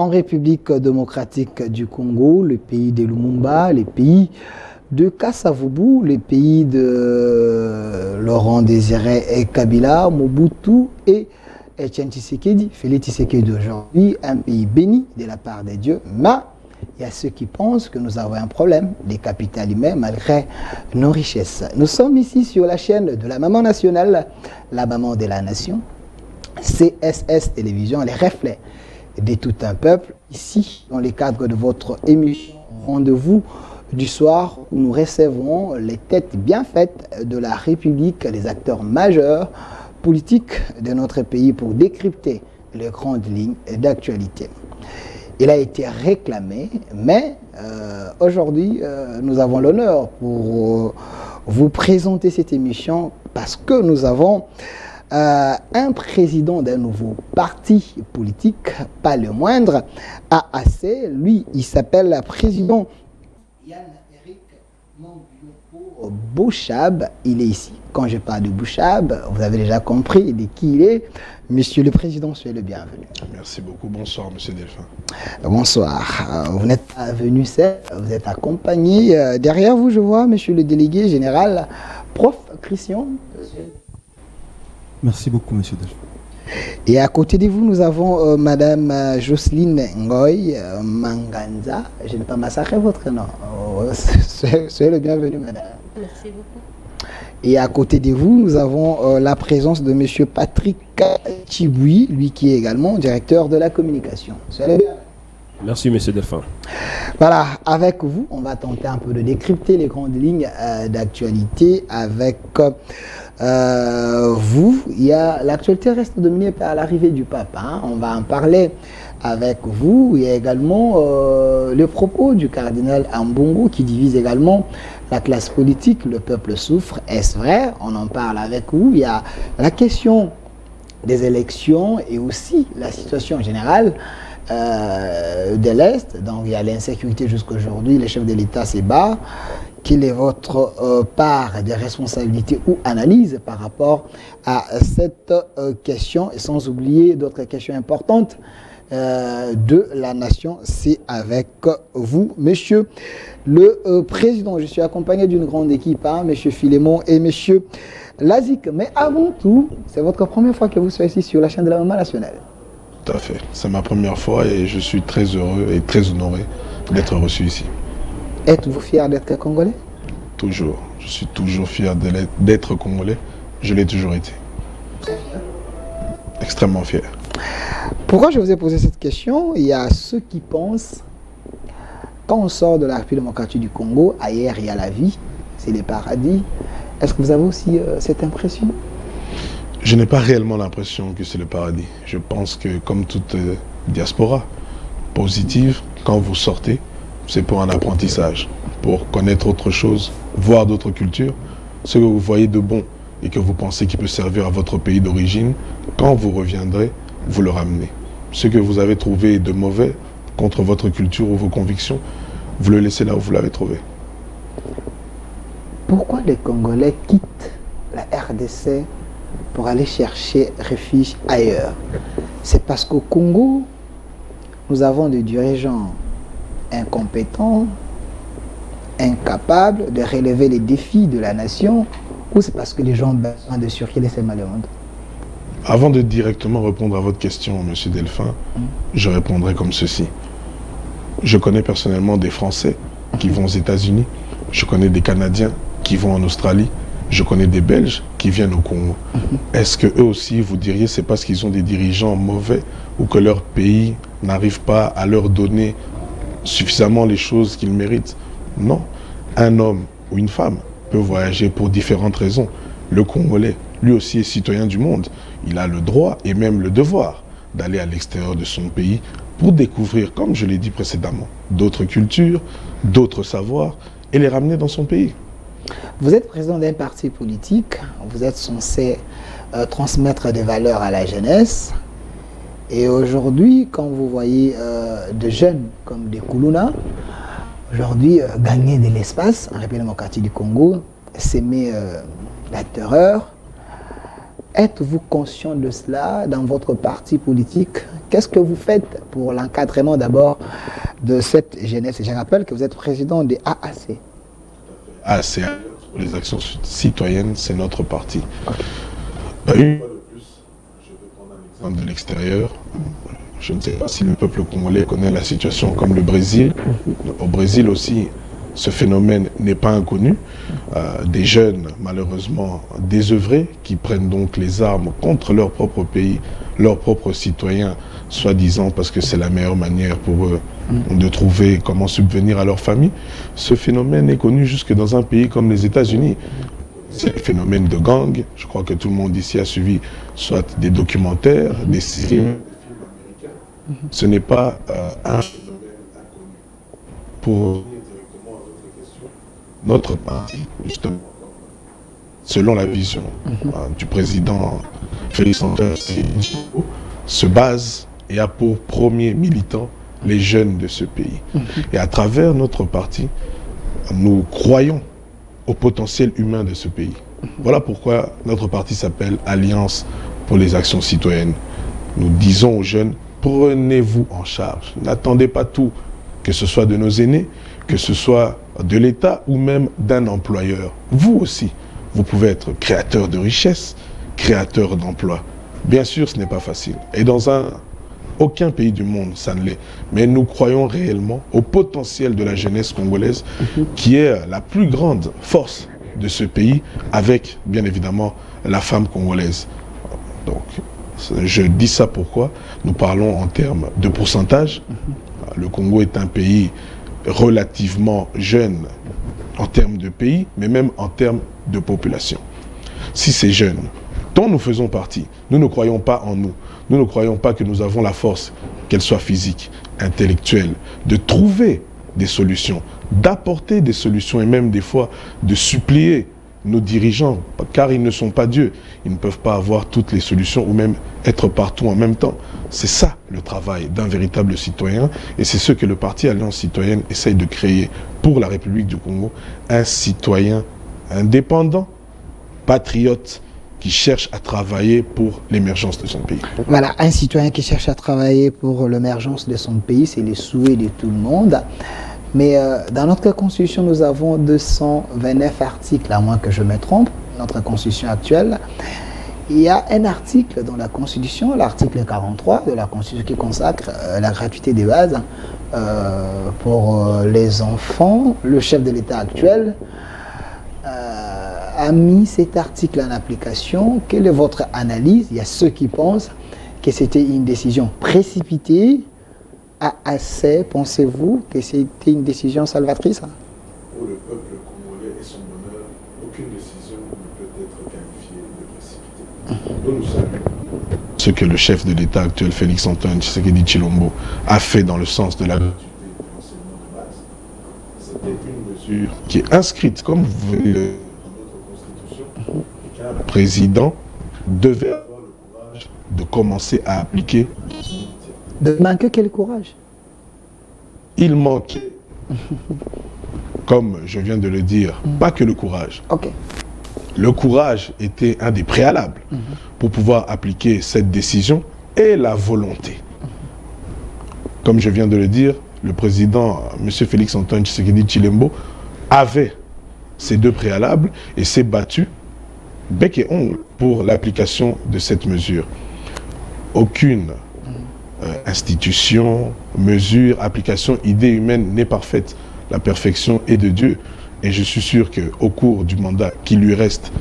En République démocratique du Congo, le pays de Lumumba, le pays de Kasavubu, le pays de Laurent Désiré et Kabila, Mobutu et Etienne Tshisekedi, Félix Tshisekedi aujourd'hui, un pays béni de la part de Dieu, mais il y a ceux qui pensent que nous avons un problème, les capitales humaines, malgré nos richesses. Nous sommes ici sur la chaîne de la Maman Nationale, la Maman de la Nation, CSS Télévision, les reflets de tout un peuple, ici, dans le cadre de votre émission Rendez-vous du soir, où nous recevons les têtes bien faites de la République, les acteurs majeurs politiques de notre pays pour décrypter les grandes lignes d'actualité. Il a été réclamé, mais aujourd'hui, nous avons l'honneur pour vous présenter cette émission parce que nous avons un président d'un nouveau parti politique, pas le moindre, AAC. Lui, il s'appelle le président Yann-Éric Bouchab. Il est ici. Quand je parle de Bouchab, vous avez déjà compris de qui il est. Monsieur le Président, soyez le bienvenu. Merci beaucoup. Bonsoir, Monsieur Delphin. Bonsoir. Vous n'êtes pas venu seul, vous êtes accompagné. Derrière vous, je vois Monsieur le Délégué Général, Prof. Christian. Merci beaucoup, Monsieur Delphin. Et à côté de vous, nous avons Madame Jocelyne Ngoy Manganza. Je n'ai pas massacré votre nom. Soyez le bienvenu, Madame. Merci beaucoup. Et à côté de vous, nous avons la présence de Monsieur Patrick Chiboui, lui qui est également directeur de la communication. Soyez le bienvenu. Merci, Monsieur Delphin. Voilà, avec vous, on va tenter un peu de décrypter les grandes lignes d'actualité. Avec vous, l'actualité reste dominée par l'arrivée du pape. Hein. On va en parler avec vous. Il y a également le propos du cardinal Ambongo qui divise également la classe politique. Le peuple souffre. Est-ce vrai? On en parle avec vous. Il y a la question des élections et aussi la situation générale de l'Est. Donc il y a l'insécurité jusqu'aujourd'hui, le chef de l'État se bat. Quelle est votre part de responsabilité ou analyse par rapport à cette question, et sans oublier d'autres questions importantes de la nation? C'est avec vous, Monsieur le Président. Je suis accompagné d'une grande équipe, hein, Monsieur Philémon et Monsieur Lazik. Mais avant tout, c'est votre première fois que vous soyez ici sur la chaîne de la Maman Nationale. Tout à fait. C'est ma première fois et je suis très heureux et très honoré d'être reçu ici. Êtes-vous fier d'être Congolais? Toujours. Je suis toujours fier d'être Congolais. Je l'ai toujours été. Extrêmement fier. Pourquoi je vous ai posé cette question? Il y a ceux qui pensent, quand on sort de la République démocratique du Congo, ailleurs il y a la vie, c'est le paradis. Est-ce que vous avez aussi cette impression? Je n'ai pas réellement l'impression que c'est le paradis. Je pense que comme toute diaspora positive, quand vous sortez, c'est pour un apprentissage, pour connaître autre chose, voir d'autres cultures. Ce que vous voyez de bon et que vous pensez qui peut servir à votre pays d'origine, quand vous reviendrez, vous le ramenez. Ce que vous avez trouvé de mauvais contre votre culture ou vos convictions, vous le laissez là où vous l'avez trouvé. Pourquoi les Congolais quittent la RDC pour aller chercher refuge ailleurs? C'est parce qu'au Congo, nous avons des dirigeants incompétents, incapables de relever les défis de la nation, ou c'est parce que les gens ont besoin de circuler ces malheureux? Avant de directement répondre à votre question, Monsieur Delphin, je répondrai comme ceci. Je connais personnellement des Français qui vont aux États-Unis, je connais des Canadiens qui vont en Australie, je connais des Belges qui viennent au Congo. Est-ce que eux aussi, vous diriez, c'est parce qu'ils ont des dirigeants mauvais ou que leur pays n'arrive pas à leur donner suffisamment les choses qu'ils méritent? Non. Un homme ou une femme peut voyager pour différentes raisons. Le Congolais, lui aussi, est citoyen du monde. Il a le droit et même le devoir d'aller à l'extérieur de son pays pour découvrir, comme je l'ai dit précédemment, d'autres cultures, d'autres savoirs et les ramener dans son pays. Vous êtes président d'un parti politique, vous êtes censé transmettre des valeurs à la jeunesse. Et aujourd'hui, quand vous voyez des jeunes comme des Koulouna, aujourd'hui gagner de l'espace en République démocratique du Congo, s'aimer la terreur, êtes-vous conscient de cela dans votre parti politique? Qu'est-ce que vous faites pour l'encadrement d'abord de cette jeunesse? Je rappelle que vous êtes président des AAC. AAC, les actions citoyennes, c'est notre parti. Une fois de plus, je vais prendre un exemple de l'extérieur. Je ne sais pas si le peuple congolais connaît la situation comme le Brésil. Au Brésil aussi, ce phénomène n'est pas inconnu. Des jeunes, malheureusement, désœuvrés, qui prennent donc les armes contre leur propre pays, leurs propres citoyens, soi-disant parce que c'est la meilleure manière pour eux de trouver comment subvenir à leur famille. Ce phénomène est connu jusque dans un pays comme les États-Unis. C'est le phénomène de gang. Je crois que tout le monde ici a suivi soit des documentaires, des séries, des films américains. Ce n'est pas un phénomène inconnu. Pour revenir directement à votre question, notre parti, justement, selon la vision du président Félix Antoine Tshisekedi, se base et a pour premier militant les jeunes de ce pays. Et à travers notre parti, nous croyons au potentiel humain de ce pays. Voilà pourquoi notre parti s'appelle Alliance pour les actions citoyennes. Nous disons aux jeunes, prenez-vous en charge. N'attendez pas tout, que ce soit de nos aînés, que ce soit de l'État ou même d'un employeur. Vous aussi, vous pouvez être créateur de richesse, créateur d'emplois. Bien sûr, ce n'est pas facile. Et dans aucun pays du monde, ça ne l'est. Mais nous croyons réellement au potentiel de la jeunesse congolaise, qui est la plus grande force de ce pays, avec, bien évidemment, la femme congolaise. Donc, je dis ça pourquoi nous parlons en termes de pourcentage. Le Congo est un pays relativement jeune en termes de pays, mais même en termes de population. Si ces jeunes, dont nous faisons partie, nous ne croyons pas en nous, nous ne croyons pas que nous avons la force, qu'elle soit physique, intellectuelle, de trouver des solutions, d'apporter des solutions et même des fois de supplier nos dirigeants, car ils ne sont pas Dieu, ils ne peuvent pas avoir toutes les solutions ou même être partout en même temps. C'est ça le travail d'un véritable citoyen et c'est ce que le parti Alliance citoyenne essaye de créer pour la République du Congo, un citoyen indépendant, patriote, qui cherche à travailler pour l'émergence de son pays. Voilà, un citoyen qui cherche à travailler pour l'émergence de son pays, c'est le souhait de tout le monde. Mais dans notre constitution, nous avons 229 articles, à moins que je me trompe, notre constitution actuelle. Il y a un article dans la constitution, l'article 43 de la constitution qui consacre la gratuité des bases pour les enfants. Le chef de l'État actuel a mis cet article en application. Quelle est votre analyse? Il y a ceux qui pensent que c'était une décision précipitée. AAC, pensez-vous que c'était une décision salvatrice? Pour le peuple congolais et son bonheur, aucune décision ne peut être qualifiée de précipitée. Nous saluons ce que le chef de l'État actuel, Félix Antoine Tshisekedi Tshilombo, a fait dans le sens de la gratuité de l'enseignement de base. C'était une mesure qui est inscrite, comme vous venez de Constitution, qu'un président devait avoir le courage de commencer à appliquer. De manquer quel courage? Il manquait, comme je viens de le dire, pas que le courage. Okay. Le courage était un des préalables pour pouvoir appliquer cette décision et la volonté. Comme je viens de le dire, le président, M. Félix Antoine Tshisekedi Tshilombo, avait ces deux préalables et s'est battu bec et ongle pour l'application de cette mesure. Aucune institution, mesure, application, idée humaine n'est parfaite. La perfection est de Dieu. Et je suis sûr qu'au cours du mandat qui lui reste,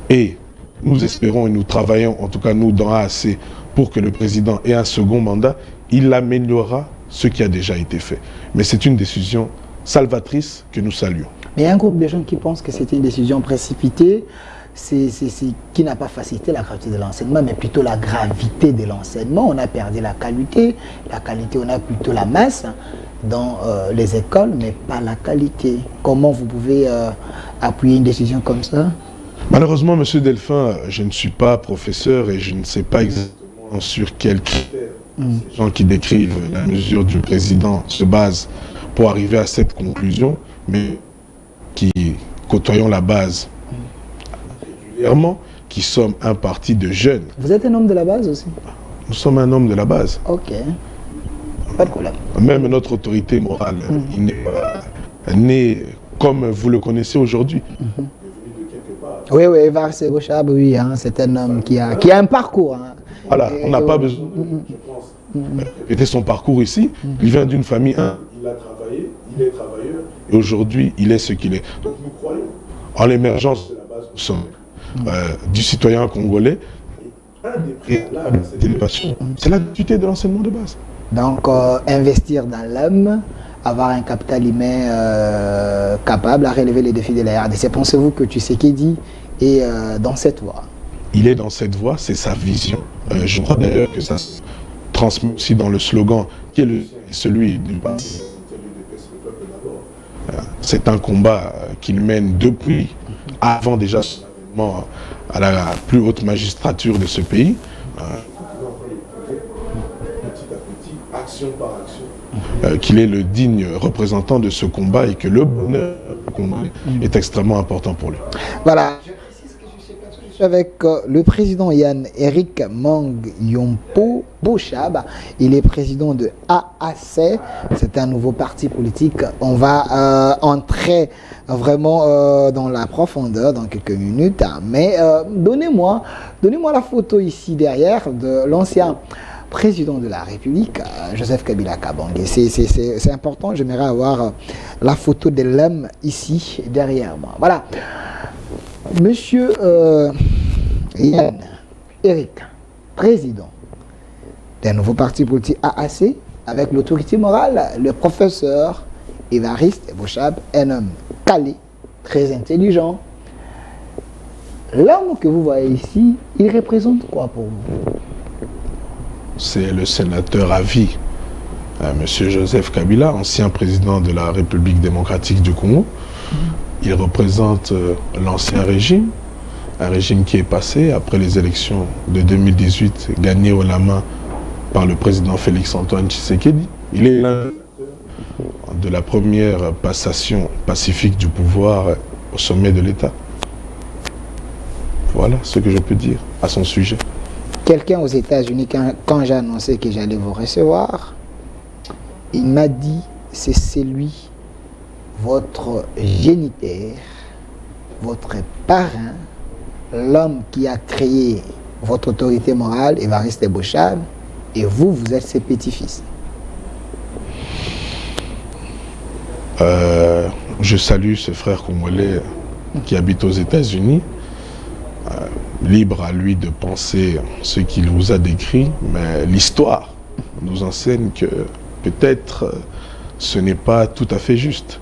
et nous espérons et nous travaillons, en tout cas nous dans AAC, pour que le président ait un second mandat, il améliorera ce qui a déjà été fait. Mais c'est une décision salvatrice que nous saluons. Mais il y a un groupe de gens qui pensent que c'était une décision précipitée, qui n'a pas facilité la gratuité de l'enseignement, mais plutôt la gravité de l'enseignement. On a perdu la qualité, on a plutôt la masse dans les écoles, mais pas la qualité. Comment vous pouvez appuyer une décision comme ça? Malheureusement, M. Delphin, je ne suis pas professeur et je ne sais pas exactement sur quels critères ces gens qui décrivent la mesure du président se basent pour arriver à cette conclusion, mais qui côtoyons la base régulièrement, qui sommes un parti de jeunes. Vous êtes un homme de la base aussi? Nous sommes un homme de la base. Ok. Pas de problème. Même notre autorité morale, il n'est pas né comme vous le connaissez aujourd'hui. Oui, oui, Evariste Bochab, oui, hein, c'est un homme qui a un parcours. Hein. Voilà, on n'a pas besoin de répéter son parcours ici. Il vient d'une famille, il a travaillé, il est travailleur, et aujourd'hui, il est ce qu'il est. Donc nous croyons en l'émergence de la base au sommet du citoyen congolais. Un des préalables à cette élévation, c'est la gratuité de l'enseignement de base. Donc, investir dans l'homme, avoir un capital humain capable à relever les défis de la RDC. Pensez-vous que Tshisekedi est dans cette voie? Il est dans cette voie, c'est sa vision. Je crois d'ailleurs que ça se transmet aussi dans le slogan qui est celui du parti. C'est un combat qu'il mène depuis, avant déjà son avènement à la plus haute magistrature de ce pays. Petit à petit, action par action, qu'il est le digne représentant de ce combat et que le bonheur congolais est extrêmement important pour lui. Voilà. Je suis avec le président Yann-Éric Mang Yompo Bochab. Il est président de AAC. C'est un nouveau parti politique. On va entrer vraiment dans la profondeur dans quelques minutes. Mais donnez-moi la photo ici derrière de l'ancien président de la République, Joseph Kabila Kabange. C'est important, j'aimerais avoir la photo de l'homme ici derrière moi. Voilà. Monsieur Yann Éric, président d'un nouveau parti politique AAC, avec l'autorité morale, le professeur Evariste Bochab, un homme calé, très intelligent. L'homme que vous voyez ici, il représente quoi pour vous? C'est le sénateur à vie, Monsieur Joseph Kabila, ancien président de la République démocratique du Congo. Il représente l'ancien régime, un régime qui est passé après les élections de 2018, gagnées au la main par le président Félix-Antoine Tshisekedi. Il est l'un de la première passation pacifique du pouvoir au sommet de l'État. Voilà ce que je peux dire à son sujet. Quelqu'un aux États-Unis, quand j'ai annoncé que j'allais vous recevoir, il m'a dit, c'est lui, votre géniteur, votre parrain, l'homme qui a créé votre autorité morale, Evariste Bochab, et vous, vous êtes ses petits-fils. Je salue ce frère congolais qui habite aux États-Unis. Libre à lui de penser ce qu'il vous a décrit, mais l'histoire nous enseigne que peut-être ce n'est pas tout à fait juste.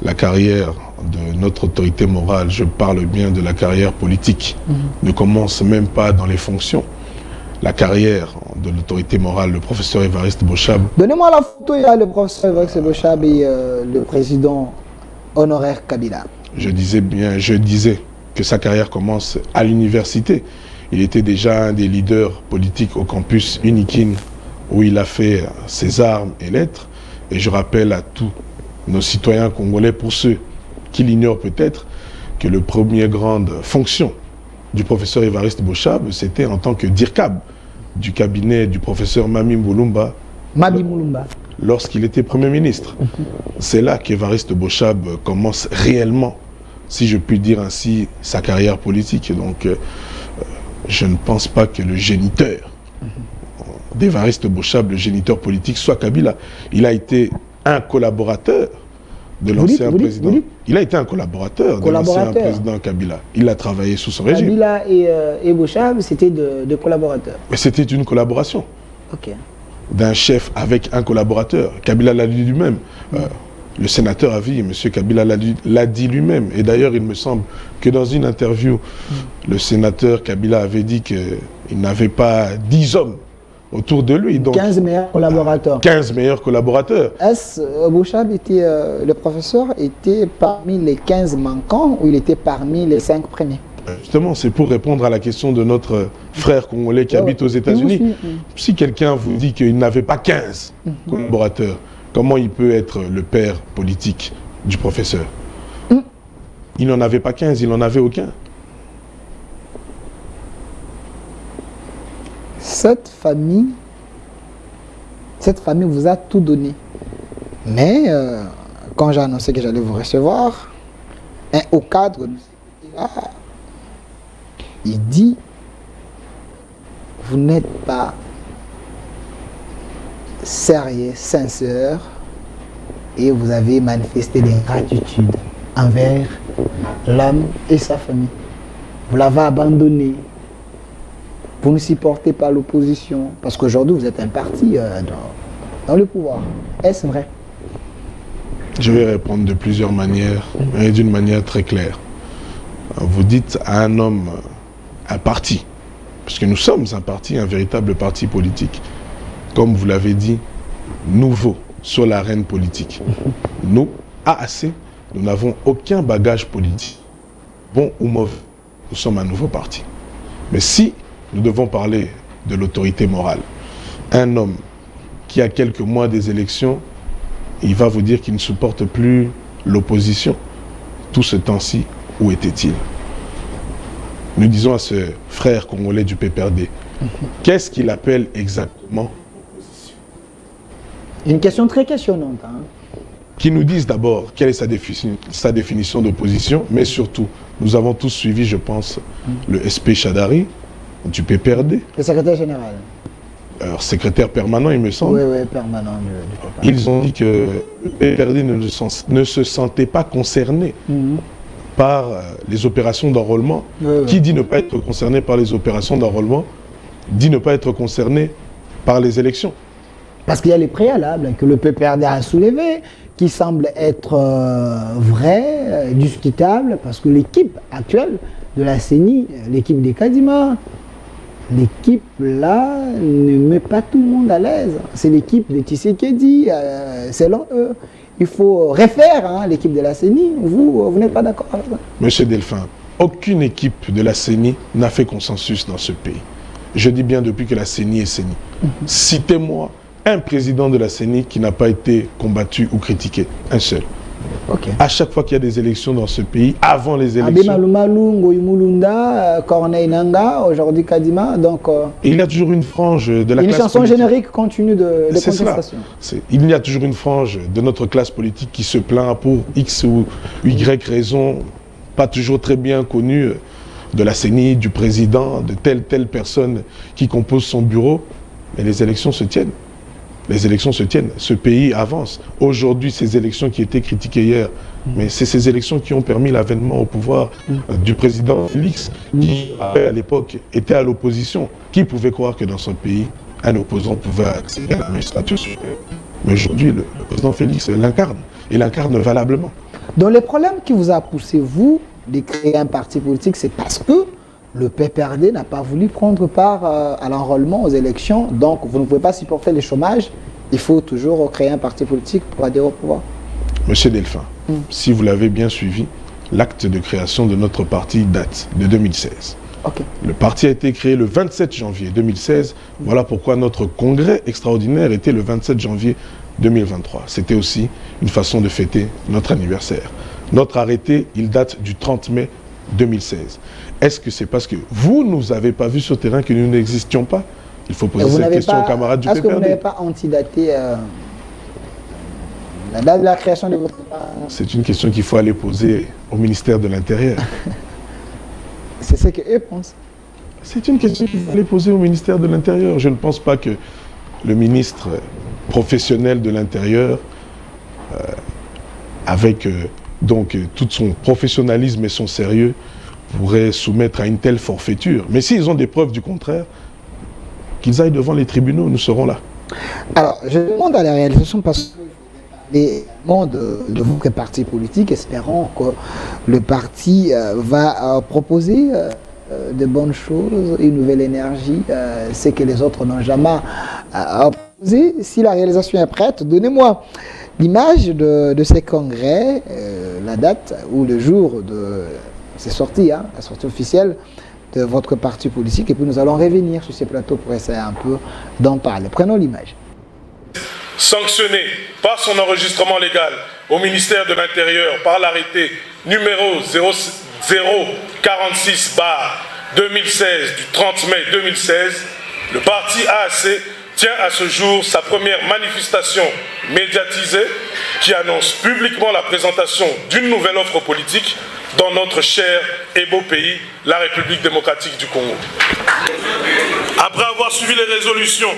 La carrière de notre autorité morale, je parle bien de la carrière politique, ne commence même pas dans les fonctions. La carrière de l'autorité morale, le professeur Evariste Bochab. Donnez-moi la photo, il y a le professeur Evariste Bochab et le président honoraire Kabila. Je disais que sa carrière commence à l'université. Il était déjà un des leaders politiques au campus Unikin, où il a fait ses armes et lettres. Et je rappelle à tous nos citoyens congolais, pour ceux qui l'ignorent peut-être, que la première grande fonction du professeur Evariste Bochab, c'était en tant que DIRCAB du cabinet du professeur Mami Moulumba. Lorsqu'il était Premier ministre. C'est là qu'Evariste Bochab commence réellement, si je puis dire ainsi, sa carrière politique. Donc, je ne pense pas que le géniteur d'Evariste Bochab, le géniteur politique, soit Kabila. Il a été un collaborateur de l'ancien président. Il a été un collaborateur de l'ancien président Kabila. Il a travaillé sous son régime. Kabila et Bochab, c'était de collaborateurs. Mais c'était une collaboration. Ok. D'un chef avec un collaborateur. Kabila l'a dit lui-même. Le sénateur à vie, M. Kabila l'a dit lui-même. Et d'ailleurs, il me semble que dans une interview, le sénateur Kabila avait dit qu'il n'avait pas 10 hommes autour de lui. Donc, 15 meilleurs collaborateurs. 15 meilleurs collaborateurs. Est-ce Bochab était, le professeur était parmi les 15 manquants ou il était parmi les 5 premiers? Justement, c'est pour répondre à la question de notre frère congolais qui habite aux États-Unis. Si quelqu'un vous dit qu'il n'avait pas 15 collaborateurs, comment il peut être le père politique du professeur? Il n'en avait pas 15, il n'en avait aucun. cette famille vous a tout donné. Mais quand j'ai annoncé que j'allais vous recevoir, au cadre de il dit, vous n'êtes pas sérieux, sincère, et vous avez manifesté l'ingratitude envers l'homme et sa famille. Vous l'avez abandonné. Vous ne supportez pas l'opposition. Parce qu'aujourd'hui, vous êtes un parti dans le pouvoir. Est-ce vrai? Je vais répondre de plusieurs manières, et d'une manière très claire. Vous dites à un homme, un parti, parce que nous sommes un parti, un véritable parti politique, comme vous l'avez dit, nouveau sur l'arène politique. Nous, AAC, nous n'avons aucun bagage politique, bon ou mauvais. Nous sommes un nouveau parti. Mais si nous devons parler de l'autorité morale, un homme qui a quelques mois des élections, il va vous dire qu'il ne supporte plus l'opposition. Tout ce temps-ci, où était-il? Nous disons à ce frère congolais du PPRD, qu'est-ce qu'il appelle exactement? Une question très questionnante. Hein. Qui nous dise d'abord quelle est sa définition d'opposition, mais surtout, nous avons tous suivi, je pense, le SP Chadari du PPRD. Le secrétaire général. Alors, secrétaire permanent, il me semble. Oui, permanent. Ils ont dit que le PPRD ne se sentait pas concerné par les opérations d'enrôlement. Qui dit ne pas être concerné par les opérations d'enrôlement, dit ne pas être concerné par les élections. Parce qu'il y a les préalables que le PPRD a soulevés, qui semblent être vrais, discutables, parce que l'équipe actuelle de la CENI, l'équipe des Kadima, l'équipe là ne met pas tout le monde à l'aise. C'est l'équipe de Tshisekedi, selon eux. Il faut refaire l'équipe de la CENI. Vous n'êtes pas d'accord avec ça? Monsieur Delphin, aucune équipe de la CENI n'a fait consensus dans ce pays. Je dis bien depuis que la CENI est CENI. Citez-moi un président de la CENI qui n'a pas été combattu ou critiqué. Un seul. Okay. À chaque fois qu'il y a des élections dans ce pays, avant les élections... Corneille Nanga, aujourd'hui Kadima, donc... il y a toujours une frange de la classe politique. Une chanson générique continue de contestation. Il y a toujours une frange de notre classe politique qui se plaint pour X ou Y raison, pas toujours très bien connue, de la CENI, du président, de telle personne qui compose son bureau. Mais les élections se tiennent. Les élections se tiennent, ce pays avance. Aujourd'hui, ces élections qui étaient critiquées hier, mais c'est ces élections qui ont permis l'avènement au pouvoir du président Félix, qui à l'époque était à l'opposition. Qui pouvait croire que dans son pays, un opposant pouvait accéder à la magistrature? Mais aujourd'hui, le président Félix l'incarne, et l'incarne valablement. Donc les problèmes qui vous a poussé, vous, de créer un parti politique, c'est parce que le PPRD n'a pas voulu prendre part à l'enrôlement aux élections, donc vous ne pouvez pas supporter le chômage. Il faut toujours créer un parti politique pour adhérer au pouvoir. Monsieur Delphin, si vous l'avez bien suivi, l'acte de création de notre parti date de 2016. Okay. Le parti a été créé le 27 janvier 2016. Voilà pourquoi notre congrès extraordinaire était le 27 janvier 2023. C'était aussi une façon de fêter notre anniversaire. Notre arrêté, il date du 30 mai 2016. Est-ce que c'est parce que vous ne nous avez pas vus sur le terrain que nous n'existions pas? Il faut poser cette question aux camarades du PPRD. Est-ce que vous n'avez pas antidaté la date de la création de votre parti? C'est une question qu'il faut aller poser au ministère de l'Intérieur. C'est ce qu'eux pensent. C'est une question qu'il faut aller poser au ministère de l'Intérieur. Je ne pense pas que le ministre professionnel de l'Intérieur, avec donc tout son professionnalisme et son sérieux, pourrait soumettre à une telle forfaiture. Mais s'ils ont des preuves du contraire, qu'ils aillent devant les tribunaux, nous serons là. Alors, je demande à la réalisation parce que les membres de votre parti politique, espérons que le parti va proposer de bonnes choses, une nouvelle énergie, ce que les autres n'ont jamais proposé. Si la réalisation est prête, donnez-moi l'image de ces congrès, la date ou le jour de... C'est sorti, la sortie officielle de votre parti politique, et puis nous allons revenir sur ces plateaux pour essayer un peu d'en parler. Prenons l'image. Sanctionné par son enregistrement légal au ministère de l'Intérieur par l'arrêté numéro 0046/2016 du 30 mai 2016, le parti AAC tient à ce jour sa première manifestation médiatisée qui annonce publiquement la présentation d'une nouvelle offre politique dans notre cher et beau pays, la République démocratique du Congo. Après avoir suivi les résolutions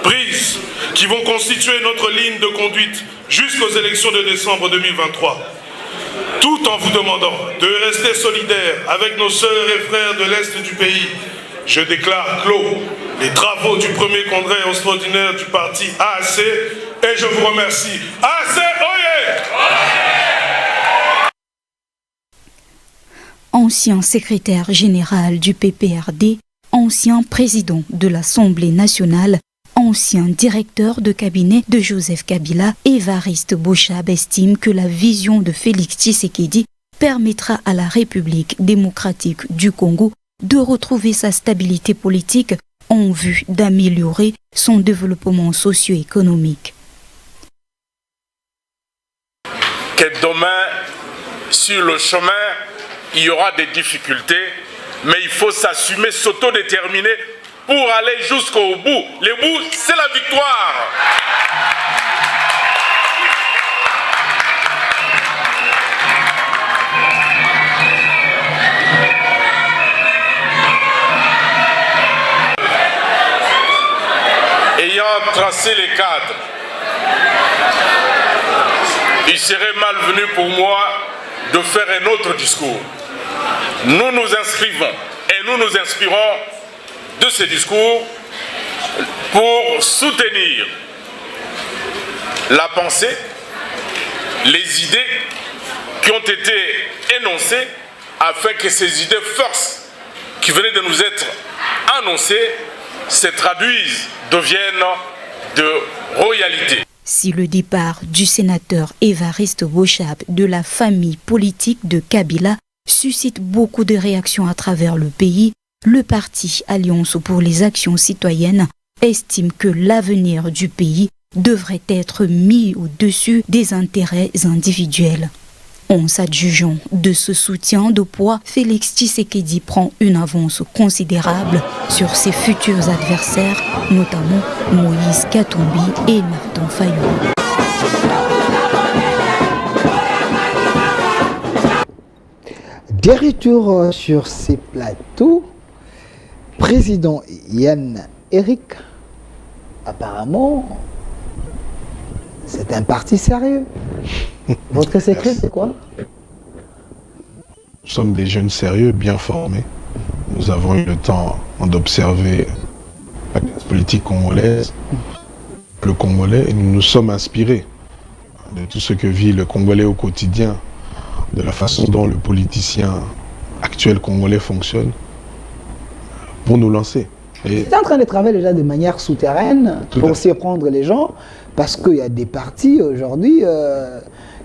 prises qui vont constituer notre ligne de conduite jusqu'aux élections de décembre 2023, tout en vous demandant de rester solidaires avec nos sœurs et frères de l'Est du pays, je déclare clos les travaux du premier congrès extraordinaire du parti AAC et je vous remercie. AAC, oyez! Ancien secrétaire général du PPRD, ancien président de l'Assemblée nationale, ancien directeur de cabinet de Joseph Kabila, Évariste Boshab estime que la vision de Félix Tshisekedi permettra à la République démocratique du Congo de retrouver sa stabilité politique en vue d'améliorer son développement socio-économique. Que demain, sur le chemin, il y aura des difficultés, mais il faut s'assumer, s'autodéterminer pour aller jusqu'au bout. Le bout, c'est la victoire. Ayant tracé les cadres, il serait malvenu pour moi de faire un autre discours. Nous nous inscrivons et nous nous inspirons de ces discours pour soutenir la pensée, les idées qui ont été énoncées afin que ces idées forces qui venaient de nous être annoncées se traduisent, deviennent de réalité. Si le départ du sénateur Évariste Boshab de la famille politique de Kabila suscite beaucoup de réactions à travers le pays, le parti Alliance pour les actions citoyennes estime que l'avenir du pays devrait être mis au-dessus des intérêts individuels. En s'adjugeant de ce soutien de poids, Félix Tshisekedi prend une avance considérable sur ses futurs adversaires, notamment Moïse Katumbi et Martin Fayulu. Des retours sur ces plateaux, président Yann Eric, apparemment, c'est un parti sérieux. Votre secret, c'est quoi? Nous sommes des jeunes sérieux, bien formés. Nous avons eu le temps d'observer la classe politique congolaise, le Congolais, et nous nous sommes inspirés de tout ce que vit le Congolais au quotidien, de la façon dont le politicien actuel congolais fonctionne, pour nous lancer. Et c'est en train de travailler déjà de manière souterraine pour surprendre les gens, parce qu'il y a des partis aujourd'hui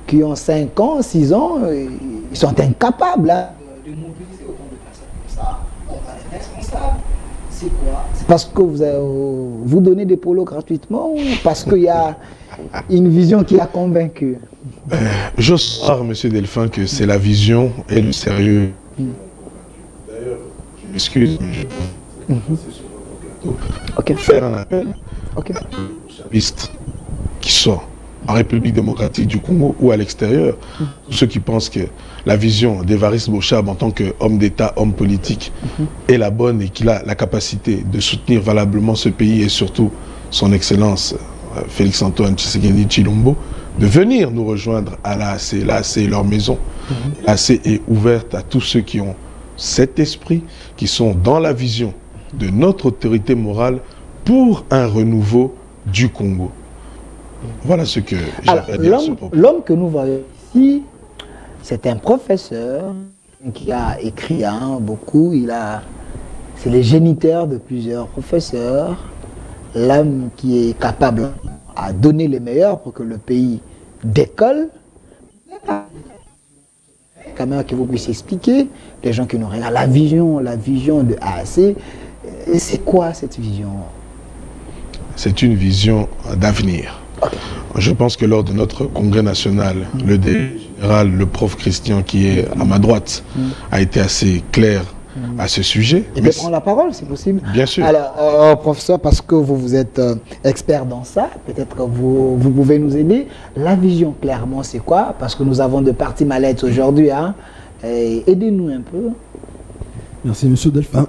qui ont 5 ans, 6 ans, ils sont incapables de mobiliser autant de personnes comme ça. On va les responsables. C'est quoi? C'est parce que vous donnez des polos gratuitement ou parce qu'il y a une vision qui a convaincu? J'ose croire, M. Delphin, que c'est la vision et le sérieux. D'ailleurs, je m'excuse, mais je peux faire un appel à tous les chavistes qui sont en République démocratique du Congo ou à l'extérieur, tous ceux qui pensent que la vision d'Évariste Boshab en tant qu'homme d'État, homme politique, est la bonne et qu'il a la capacité de soutenir valablement ce pays et surtout son Excellence Félix Antoine Tshisekedi Tshilombo, de venir nous rejoindre à l'AAC. L'AAC est leur maison. L'AAC est ouverte à tous ceux qui ont cet esprit, qui sont dans la vision de notre autorité morale pour un renouveau du Congo. Voilà ce que j'ai à dire à ce propos. L'homme que nous voyons ici, c'est un professeur qui a écrit beaucoup. C'est le géniteur de plusieurs professeurs. L'homme qui est capable à donner les meilleurs pour que le pays décolle. Quand même que vous puissiez expliquer, les gens qui nous regardent, la vision de AAC, c'est quoi cette vision? C'est une vision d'avenir. Okay. Je pense que lors de notre congrès national, le général, le prof Christian qui est à ma droite, a été assez clair à ce sujet. Il peut prendre la parole, c'est possible. Bien sûr. Alors, professeur, parce que vous êtes expert dans ça, peut-être que vous pouvez nous aider. La vision, clairement, c'est quoi? Parce que nous avons de parties mallettes aujourd'hui. Hein? Aidez-nous un peu. Merci, Monsieur Delphin.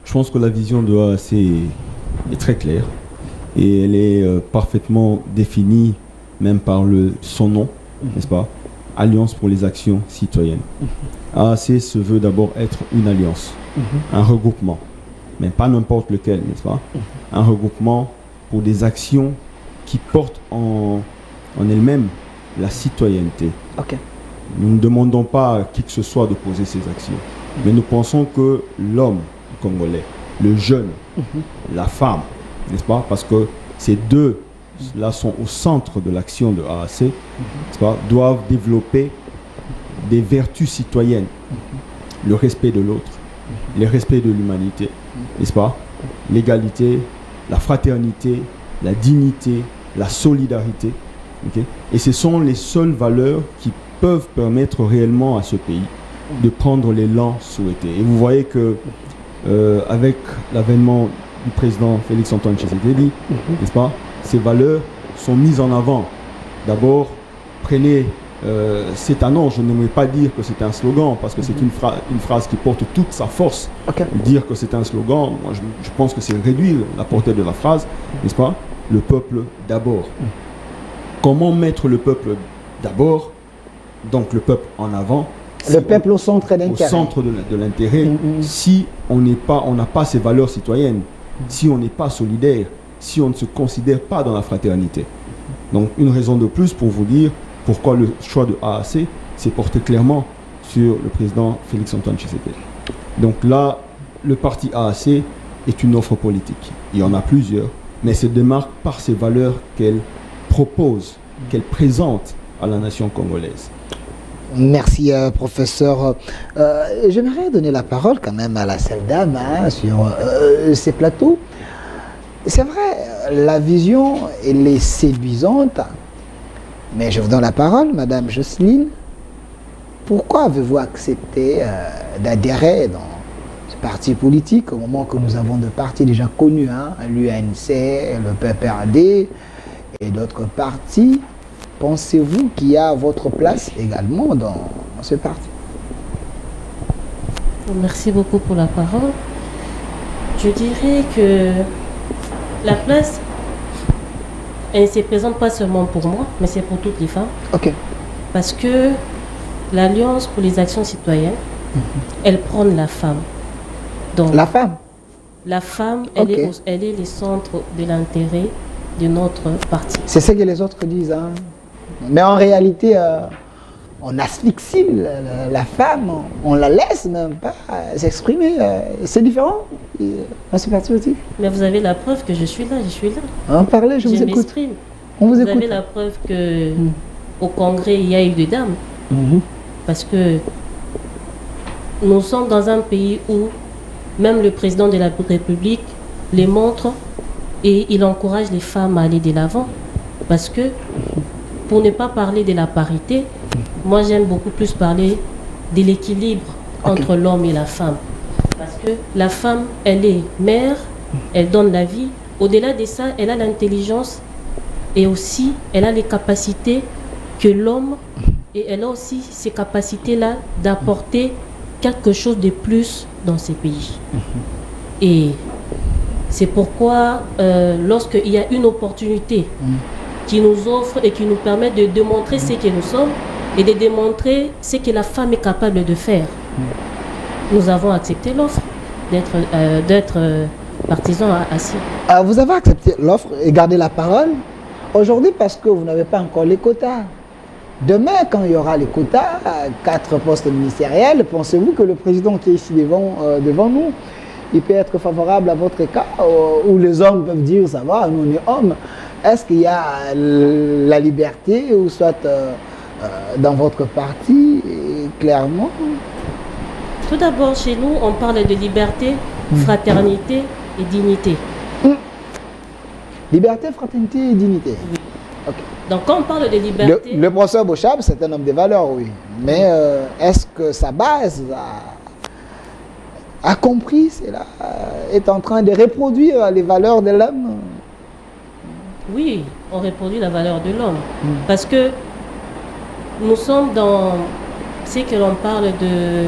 Je pense que la vision de AAC est très claire et elle est parfaitement définie, même par son nom, n'est-ce pas? Alliance pour les actions citoyennes. AAC se veut d'abord être une alliance, un regroupement, mais pas n'importe lequel, n'est-ce pas? Un regroupement pour des actions qui portent en elles-mêmes la citoyenneté. Ok. Nous ne demandons pas à qui que ce soit de poser ces actions, mais nous pensons que l'homme congolais, le jeune, la femme, n'est-ce pas? Parce que ces deux-là sont au centre de l'action de AAC, n'est-ce pas? Doivent développer des vertus citoyennes, le respect de l'autre, le respect de l'humanité, n'est-ce pas? L'égalité, la fraternité, la dignité, la solidarité. Okay? Et ce sont les seules valeurs qui peuvent permettre réellement à ce pays de prendre l'élan souhaité. Et vous voyez que avec l'avènement du président Félix-Antoine Tshisekedi, n'est-ce pas, ces valeurs sont mises en avant. D'abord, prenez cette annonce, je n'aimerais pas dire que c'est un slogan, parce que c'est une phrase qui porte toute sa force. Okay. Dire que c'est un slogan, moi je pense que c'est réduire la portée de la phrase, n'est-ce pas? Le peuple d'abord. Comment mettre le peuple d'abord, donc le peuple en avant, le peuple au centre d'intérêt. Au centre de l'intérêt, si on n'a pas ces valeurs citoyennes, si on n'est pas solidaire, si on ne se considère pas dans la fraternité. Donc une raison de plus pour vous dire pourquoi le choix de AAC s'est porté clairement sur le président Félix-Antoine Tshisekedi. Donc là, le parti AAC est une offre politique. Il y en a plusieurs, mais se démarque par ces valeurs qu'elle propose, qu'elle présente à la nation congolaise. Merci, professeur. J'aimerais donner la parole quand même à la seule dame sur ces plateaux. C'est vrai, la vision, elle est séduisante, mais je vous donne la parole, Madame Jocelyne. Pourquoi avez-vous accepté d'adhérer dans ce parti politique au moment que nous avons de partis déjà connus, l'UNC, le PPRD et d'autres partis? Pensez-vous qu'il y a votre place également dans ce parti? Merci beaucoup pour la parole. Je dirais que la place, elle ne se présente pas seulement pour moi, mais c'est pour toutes les femmes. Ok. Parce que l'Alliance pour les actions citoyennes, elle prône la femme. Donc, la femme? La femme, elle est le centre de l'intérêt de notre parti. C'est ce que les autres disent, hein. Mais en réalité, on asphyxie la femme, on la laisse même pas s'exprimer. C'est différent dans ce parti aussi. Mais vous avez la preuve que je suis là. En parlez, je vous écoute. On vous écoute. Vous avez la preuve que au Congrès, il y a eu des dames. Parce que nous sommes dans un pays où même le président de la République les montre et il encourage les femmes à aller de l'avant. Parce que pour ne pas parler de la parité, moi j'aime beaucoup plus parler de l'équilibre entre l'homme et la femme. Parce que la femme, elle est mère, elle donne la vie. Au-delà de ça, elle a l'intelligence et aussi elle a les capacités que l'homme, et elle a aussi ces capacités-là d'apporter quelque chose de plus dans ces pays. Et c'est pourquoi lorsqu'il y a une opportunité qui nous offre et qui nous permet de démontrer ce que nous sommes et de démontrer ce que la femme est capable de faire, nous avons accepté l'offre d'être partisans assis. Vous avez accepté l'offre et gardé la parole aujourd'hui parce que vous n'avez pas encore les quotas. Demain, quand il y aura les quotas, 4 postes ministériels, pensez-vous que le président qui est ici devant nous, il peut être favorable à votre cas, où les hommes peuvent dire ça va, nous on est hommes? Est-ce qu'il y a la liberté, ou soit dans votre parti, clairement? Tout d'abord, chez nous, on parle de liberté, fraternité et dignité. Liberté, fraternité et dignité. Oui. Okay. Donc quand on parle de liberté... Le professeur Bochab, c'est un homme de valeur, oui. Mais est-ce que sa base a compris cela, est en train de reproduire les valeurs de l'homme. Oui, on reproduit la valeur de l'homme. Parce que nous sommes dans ce que l'on parle de...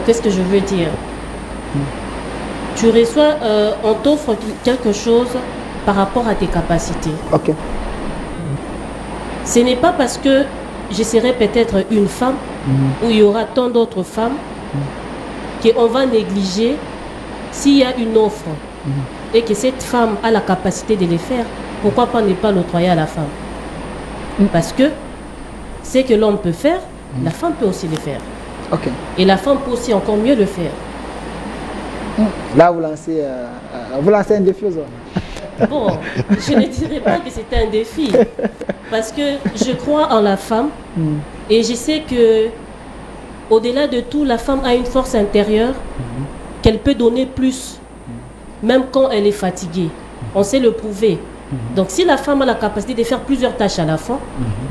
qu'est-ce que je veux dire? Tu reçois, on t'offre quelque chose par rapport à tes capacités. Ok. Ce n'est pas parce que je serai peut-être une femme où il y aura tant d'autres femmes qu'on va négliger s'il y a une offre et que cette femme a la capacité de le faire. Pourquoi pas ne pas l'octroyer à la femme? Parce que ce que l'homme peut faire, la femme peut aussi le faire. Ok. Et la femme peut aussi encore mieux le faire. Là, vous lancez un défi aux hommes. Bon, je ne dirais pas que c'est un défi. Parce que je crois en la femme. Et je sais que, au-delà de tout, la femme a une force intérieure qu'elle peut donner plus, même quand elle est fatiguée. On sait le prouver. Donc, si la femme a la capacité de faire plusieurs tâches à la fois,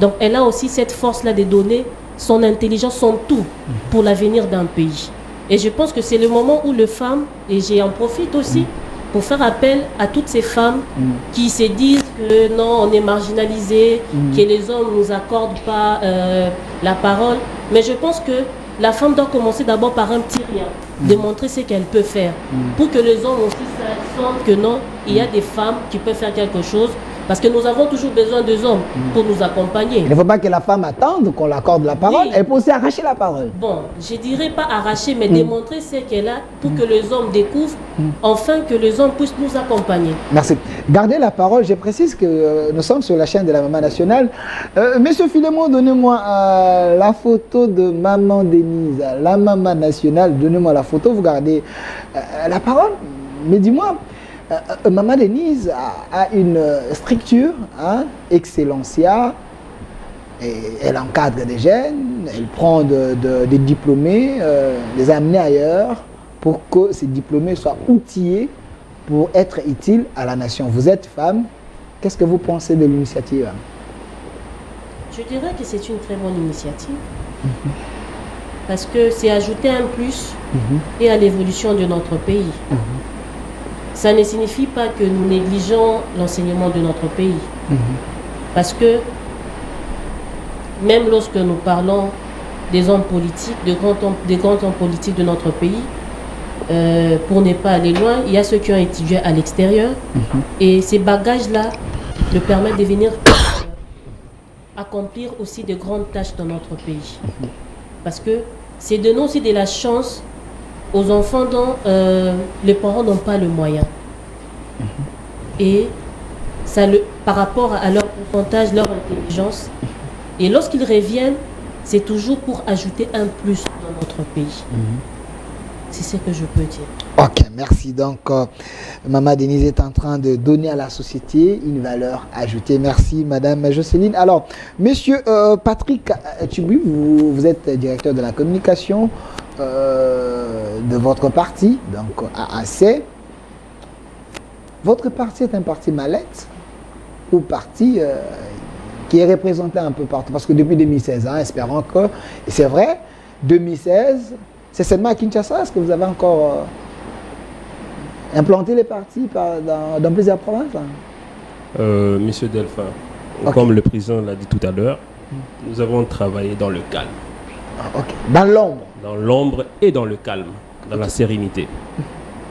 donc elle a aussi cette force-là de donner son intelligence, son tout pour l'avenir d'un pays. Et je pense que c'est le moment où les femmes, et j'en profite aussi, pour faire appel à toutes ces femmes qui se disent que non, on est marginalisé, que les hommes ne nous accordent pas la parole. Mais je pense que la femme doit commencer d'abord par un petit rien, de montrer ce qu'elle peut faire, pour que les hommes aussi sentent que non, il y a des femmes qui peuvent faire quelque chose, parce que nous avons toujours besoin des hommes pour nous accompagner. Il ne faut pas que la femme attende qu'on l'accorde la parole, elle peut aussi arracher la parole. Bon, je ne dirais pas arracher, mais démontrer ce qu'elle a pour que les hommes découvrent, enfin que les hommes puissent nous accompagner. Merci. Gardez la parole, je précise que nous sommes sur la chaîne de la Maman Nationale. Monsieur Philémon, donnez-moi la photo de Maman Denise, la Maman Nationale, donnez-moi la photo, vous gardez la parole. Mais dis-moi, Maman Denise a une structure, Excellencia, et elle encadre des jeunes, elle prend des diplômés, les amener ailleurs pour que ces diplômés soient outillés pour être utiles à la nation. Vous êtes femme, qu'est-ce que vous pensez de l'initiative? Je dirais que c'est une très bonne initiative, parce que c'est ajouter un plus et à l'évolution de notre pays. Ça ne signifie pas que nous négligeons l'enseignement de notre pays. Parce que même lorsque nous parlons des hommes politiques, des grands hommes politiques de notre pays, pour ne pas aller loin, il y a ceux qui ont étudié à l'extérieur. Et ces bagages-là leur permettent de venir accomplir aussi de grandes tâches dans notre pays. Parce que c'est donner aussi de la chance aux enfants dont les parents n'ont pas le moyen. Et ça par rapport à leur pourcentage, leur intelligence. Et lorsqu'ils reviennent, c'est toujours pour ajouter un plus dans notre pays. C'est ce que je peux dire. Ok, merci. Donc, Maman Denise est en train de donner à la société une valeur ajoutée. Merci, Madame Jocelyne. Alors, Monsieur Patrick Tchiboui, vous êtes directeur de la communication de votre parti, donc AAC. Votre parti est un parti mallette ou parti qui est représenté un peu partout? Parce que depuis 2016, espérons que, et c'est vrai, 2016, c'est seulement à Kinshasa, est-ce que vous avez encore implanté les partis dans plusieurs provinces? Monsieur Delphin, comme le président l'a dit tout à l'heure, nous avons travaillé dans le calme. Dans l'ombre? Dans l'ombre et dans le calme, dans la sérénité.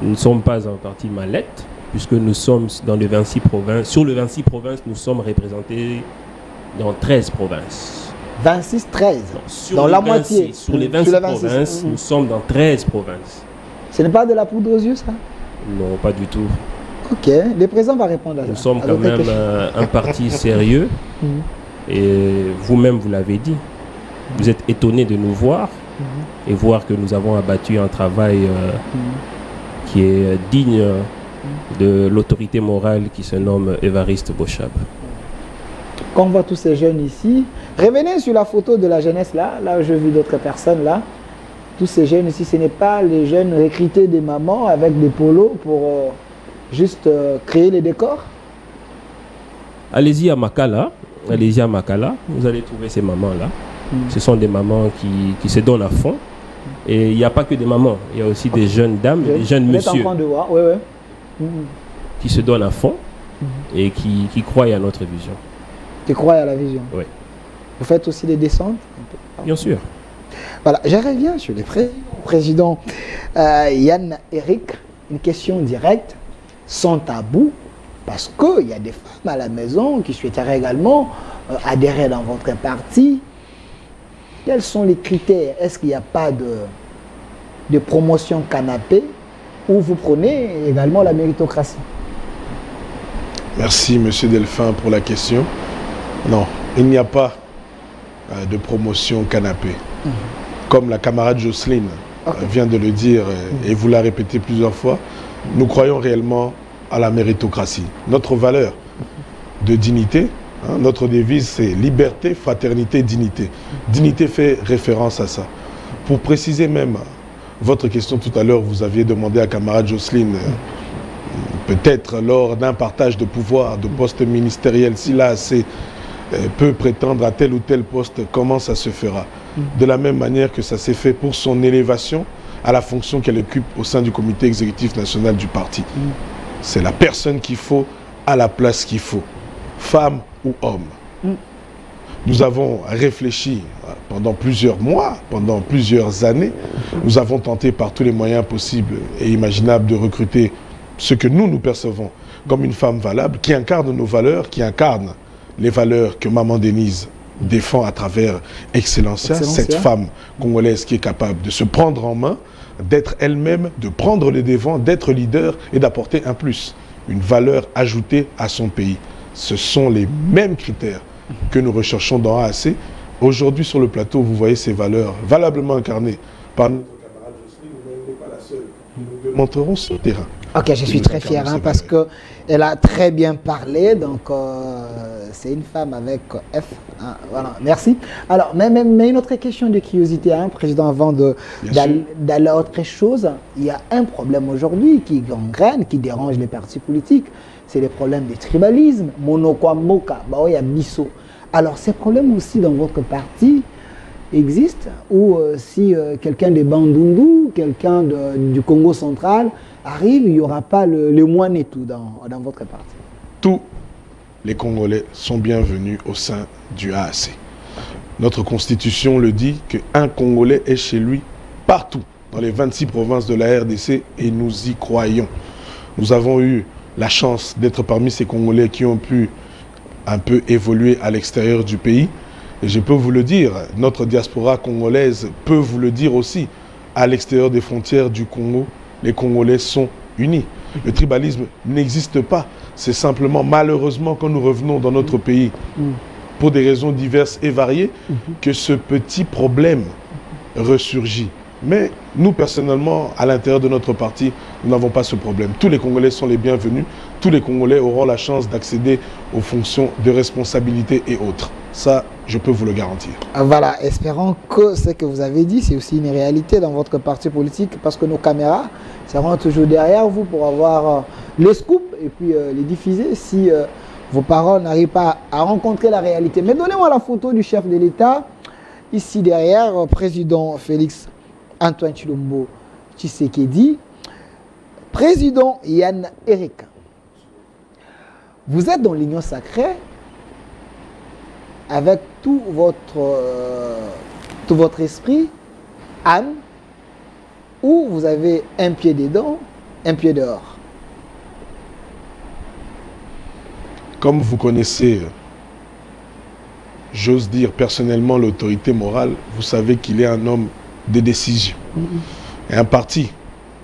Nous ne sommes pas un parti mallette, puisque nous sommes dans les 26 provinces. Sur les 26 provinces, nous sommes représentés dans 13 provinces. 26, 13. Dans la moitié. Sur les 26 provinces, nous sommes dans 13 provinces. Ce n'est pas de la poudre aux yeux, ça? Non, pas du tout. Ok, le président va répondre à ça. Nous sommes quand même un parti sérieux. Et vous-même, vous l'avez dit. Vous êtes étonné de nous voir et voir que nous avons abattu un travail qui est digne de l'autorité morale qui se nomme Évariste Boshab. Quand on voit tous ces jeunes ici, revenez sur la photo de la jeunesse là où j'ai vu d'autres personnes là. Tous ces jeunes ici, ce n'est pas les jeunes recrutés des mamans avec des polos pour juste créer les décors. Allez-y à Makala, vous allez trouver ces mamans là. Ce sont des mamans qui se donnent à fond Et il n'y a pas que des mamans, il y a aussi des jeunes dames, des jeunes messieurs qui se donnent à fond et qui croient à notre vision. Tu crois à la vision? Oui. Vous faites aussi des descentes? Bien sûr. Voilà, je reviens sur le président Yann Eric. Une question directe, sans tabou, parce qu'il y a des femmes à la maison qui souhaiteraient également adhérer dans votre parti. Quels sont les critères? Est-ce qu'il n'y a pas de promotion canapé ou vous prenez également la méritocratie? Merci, Monsieur Delphin, pour la question. Non, il n'y a pas de promotion canapé. Comme la camarade Jocelyne vient de le dire et vous l'a répété plusieurs fois, nous croyons réellement à la méritocratie. Notre valeur de dignité, notre devise, c'est liberté, fraternité, dignité. Dignité fait référence à ça. Pour préciser même votre question tout à l'heure, vous aviez demandé à camarade Jocelyne, peut-être lors d'un partage de pouvoir, de poste ministériel, s'il a assez, peut prétendre à tel ou tel poste, comment ça se fera? De la même manière que ça s'est fait pour son élévation à la fonction qu'elle occupe au sein du comité exécutif national du parti. C'est la personne qu'il faut à la place qu'il faut, femme ou homme. Nous avons réfléchi pendant plusieurs mois, pendant plusieurs années. Nous avons tenté par tous les moyens possibles et imaginables de recruter ce que nous percevons comme une femme valable, qui incarne nos valeurs, qui incarne les valeurs que Maman Denise défend à travers Excellencia, cette femme congolaise qui est capable de se prendre en main, d'être elle-même, de prendre les devants, d'être leader et d'apporter un plus, une valeur ajoutée à son pays. Ce sont les mêmes critères que nous recherchons dans AAC. Aujourd'hui, sur le plateau, vous voyez ces valeurs valablement incarnées par notre camarade Jocelyne, mais elle n'est pas la seule. Nous démontrerons sur le terrain. Ok, je suis très fier parce qu'elle a très bien parlé, donc c'est une femme avec F. Voilà, merci. Alors, mais une autre question de curiosité, Président, avant d'aller à autre chose, il y a un problème aujourd'hui qui gangrène, qui dérange les partis politiques, c'est les problèmes de tribalisme, monokwamoka, baoya biso. Alors, ces problèmes aussi dans votre parti existent, ou si quelqu'un de Bandundu, quelqu'un du Congo central arrive, il n'y aura pas le moine et tout dans votre parti? Tous les Congolais sont bienvenus au sein du AAC. Notre constitution le dit qu'un Congolais est chez lui partout, dans les 26 provinces de la RDC, et nous y croyons. Nous avons eu la chance d'être parmi ces Congolais qui ont pu un peu évoluer à l'extérieur du pays. Et je peux vous le dire, notre diaspora congolaise peut vous le dire aussi, à l'extérieur des frontières du Congo, les Congolais sont unis. Le tribalisme n'existe pas. C'est simplement, malheureusement, quand nous revenons dans notre pays, pour des raisons diverses et variées, que ce petit problème ressurgit. Mais nous, personnellement, à l'intérieur de notre parti, nous n'avons pas ce problème. Tous les Congolais sont les bienvenus. Tous les Congolais auront la chance d'accéder aux fonctions de responsabilité et autres. Ça, je peux vous le garantir. Voilà, espérons que ce que vous avez dit, c'est aussi une réalité dans votre parti politique, parce que nos caméras seront toujours derrière vous pour avoir les scoops et puis les diffuser si vos paroles n'arrivent pas à rencontrer la réalité. Mais donnez-moi la photo du chef de l'État, ici derrière, président Félix Antoine Tshilombo Tshisekedi, président Yann Eric. Vous êtes dans l'union sacrée avec tout votre esprit, âme, ou vous avez un pied dedans, un pied dehors? Comme vous connaissez, j'ose dire personnellement l'autorité morale, vous savez qu'il est un homme de décision. Et un parti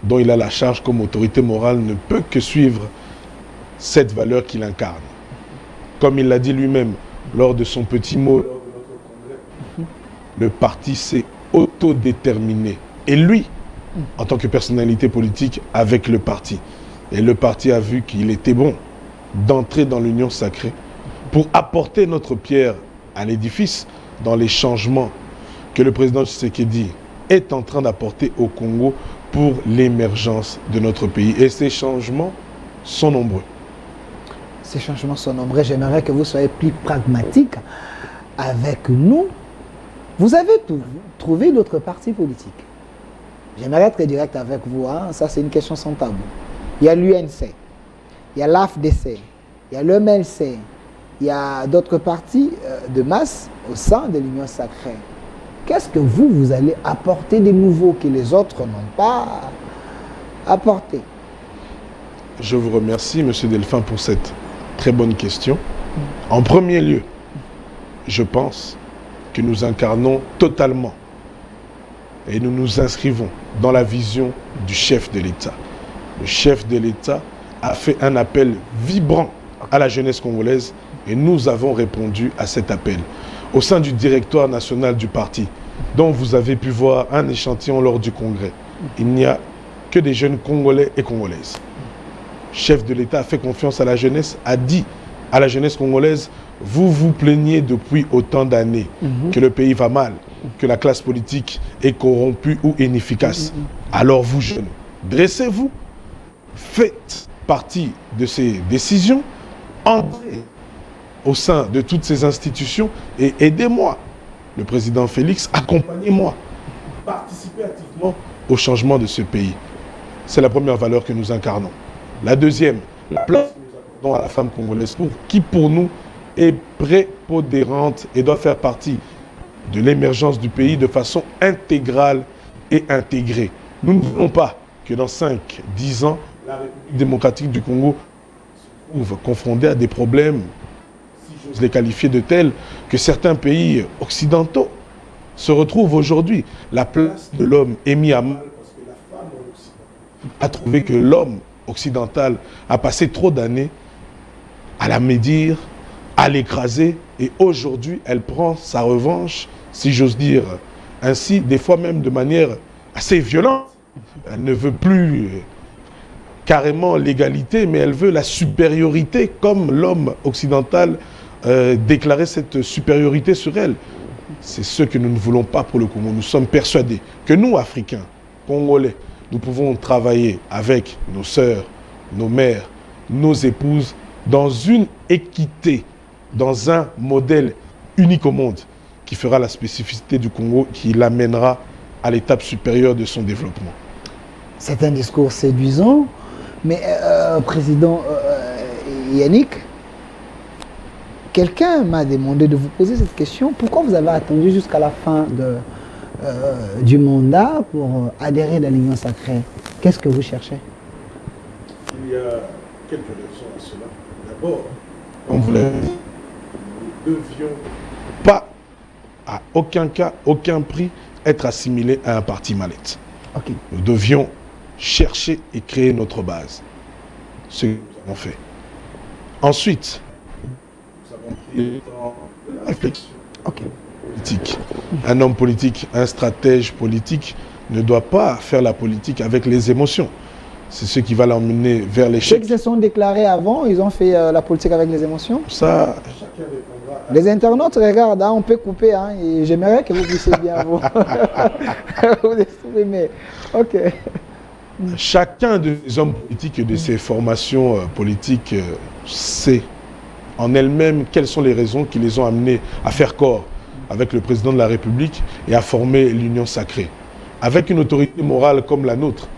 dont il a la charge comme autorité morale ne peut que suivre cette valeur qu'il incarne. Comme il l'a dit lui-même lors de son petit mot, lors de notre congrès, le parti s'est autodéterminé. Et lui, en tant que personnalité politique, avec le parti. Et le parti a vu qu'il était bon d'entrer dans l'union sacrée pour apporter notre pierre à l'édifice dans les changements que le président Tshisekedi est en train d'apporter au Congo pour l'émergence de notre pays. Et ces changements sont nombreux. Ces changements sont nombreux. J'aimerais que vous soyez plus pragmatique avec nous. Vous avez trouvé d'autres partis politiques. J'aimerais être très direct avec vous, hein. Ça c'est une question sans tabou. Il y a l'UNC, il y a l'AFDC, il y a l'EMLC, il y a d'autres partis de masse au sein de l'Union sacrée. Qu'est-ce que vous allez apporter de nouveau que les autres n'ont pas apporté? Je vous remercie, M. Delphin, pour cette très bonne question. En premier lieu, je pense que nous incarnons totalement et nous nous inscrivons dans la vision du chef de l'État. Le chef de l'État a fait un appel vibrant à la jeunesse congolaise et nous avons répondu à cet appel. Au sein du directoire national du parti, dont vous avez pu voir un échantillon lors du congrès, il n'y a que des jeunes Congolais et Congolaises. Le chef de l'État a fait confiance à la jeunesse, a dit à la jeunesse congolaise, vous vous plaignez depuis autant d'années que le pays va mal, que la classe politique est corrompue ou inefficace. Alors vous jeunes, dressez-vous, faites partie de ces décisions, entrez au sein de toutes ces institutions et aidez-moi. Le président Félix, accompagnez-moi, participez activement au changement de ce pays. C'est la première valeur que nous incarnons. La deuxième, la place que nous accordons à la femme congolaise, qui pour nous est prépondérante et doit faire partie de l'émergence du pays de façon intégrale et intégrée. Nous ne voulons pas que dans 5-10 ans, la République démocratique du Congo se trouve confrontée à des problèmes, si j'ose les qualifier de tels, que certains pays occidentaux se retrouvent aujourd'hui. La place de l'homme est mise à mal parce que la femme en Occident a trouvé que l'homme occidental a passé trop d'années à la médire, à l'écraser, et aujourd'hui elle prend sa revanche, si j'ose dire ainsi, des fois même de manière assez violente. Elle ne veut plus carrément l'égalité, mais elle veut la supériorité, comme l'homme occidental déclarait cette supériorité sur elle. C'est ce que nous ne voulons pas pour le Congo. Nous sommes persuadés que nous, Africains, Congolais, nous pouvons travailler avec nos sœurs, nos mères, nos épouses, dans une équité, dans un modèle unique au monde, qui fera la spécificité du Congo, qui l'amènera à l'étape supérieure de son développement. C'est un discours séduisant, mais Président Yannick, quelqu'un m'a demandé de vous poser cette question. Pourquoi vous avez attendu jusqu'à la fin du mandat pour adhérer à l'Union sacrée? Qu'est-ce que vous cherchez? Il y a quelques raisons à cela. D'abord, comme vous l'avez dit, nous ne devions pas, à aucun cas, aucun prix, être assimilés à un parti mallette. Okay. Nous devions chercher et créer notre base. Ce que nous avons fait. Ensuite, nous avons pris le temps de la réflexion politique. Un homme politique, un stratège politique ne doit pas faire la politique avec les émotions. C'est ce qui va l'emmener vers l'échec. Ceux qui se sont déclarés avant, ils ont fait la politique avec les émotions? Ça, chacun répondra. Les internautes regardent, hein, on peut couper, hein, et j'aimerais que vous puissiez bien vous exprimer. Ok. Chacun des hommes politiques et de ces formations politiques sait en elles-mêmes quelles sont les raisons qui les ont amenés à faire corps avec le président de la République et à former l'Union sacrée. Avec une autorité morale comme la nôtre,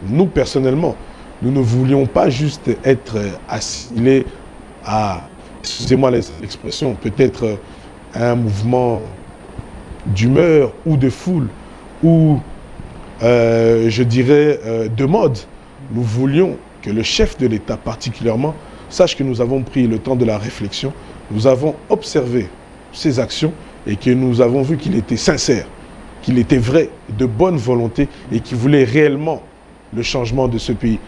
nous personnellement, nous ne voulions pas juste être assimilés à, excusez-moi l'expression, peut-être un mouvement d'humeur ou de foule ou je dirais de mode. Nous voulions que le chef de l'État particulièrement sache que nous avons pris le temps de la réflexion, nous avons observé ses actions et que nous avons vu qu'il était sincère, qu'il était vrai, de bonne volonté et qu'il voulait réellement le changement de ce pays,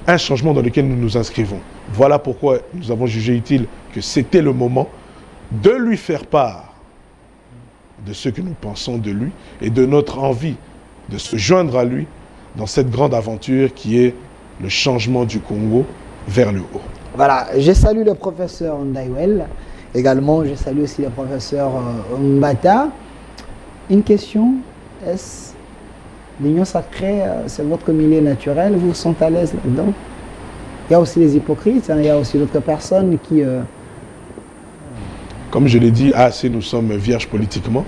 un changement dans lequel nous nous inscrivons. Voilà pourquoi nous avons jugé utile que c'était le moment de lui faire part de ce que nous pensons de lui et de notre envie de se joindre à lui dans cette grande aventure qui est le changement du Congo vers le haut. Voilà, je salue le professeur Ndaiwel, également je salue aussi le professeur Mbata. Une question, est-ce l'Union sacrée, c'est votre milieu naturel, vous vous sentez à l'aise là-dedans? Il y a aussi les hypocrites, hein, il y a aussi d'autres personnes qui... Comme je l'ai dit, nous sommes vierges politiquement.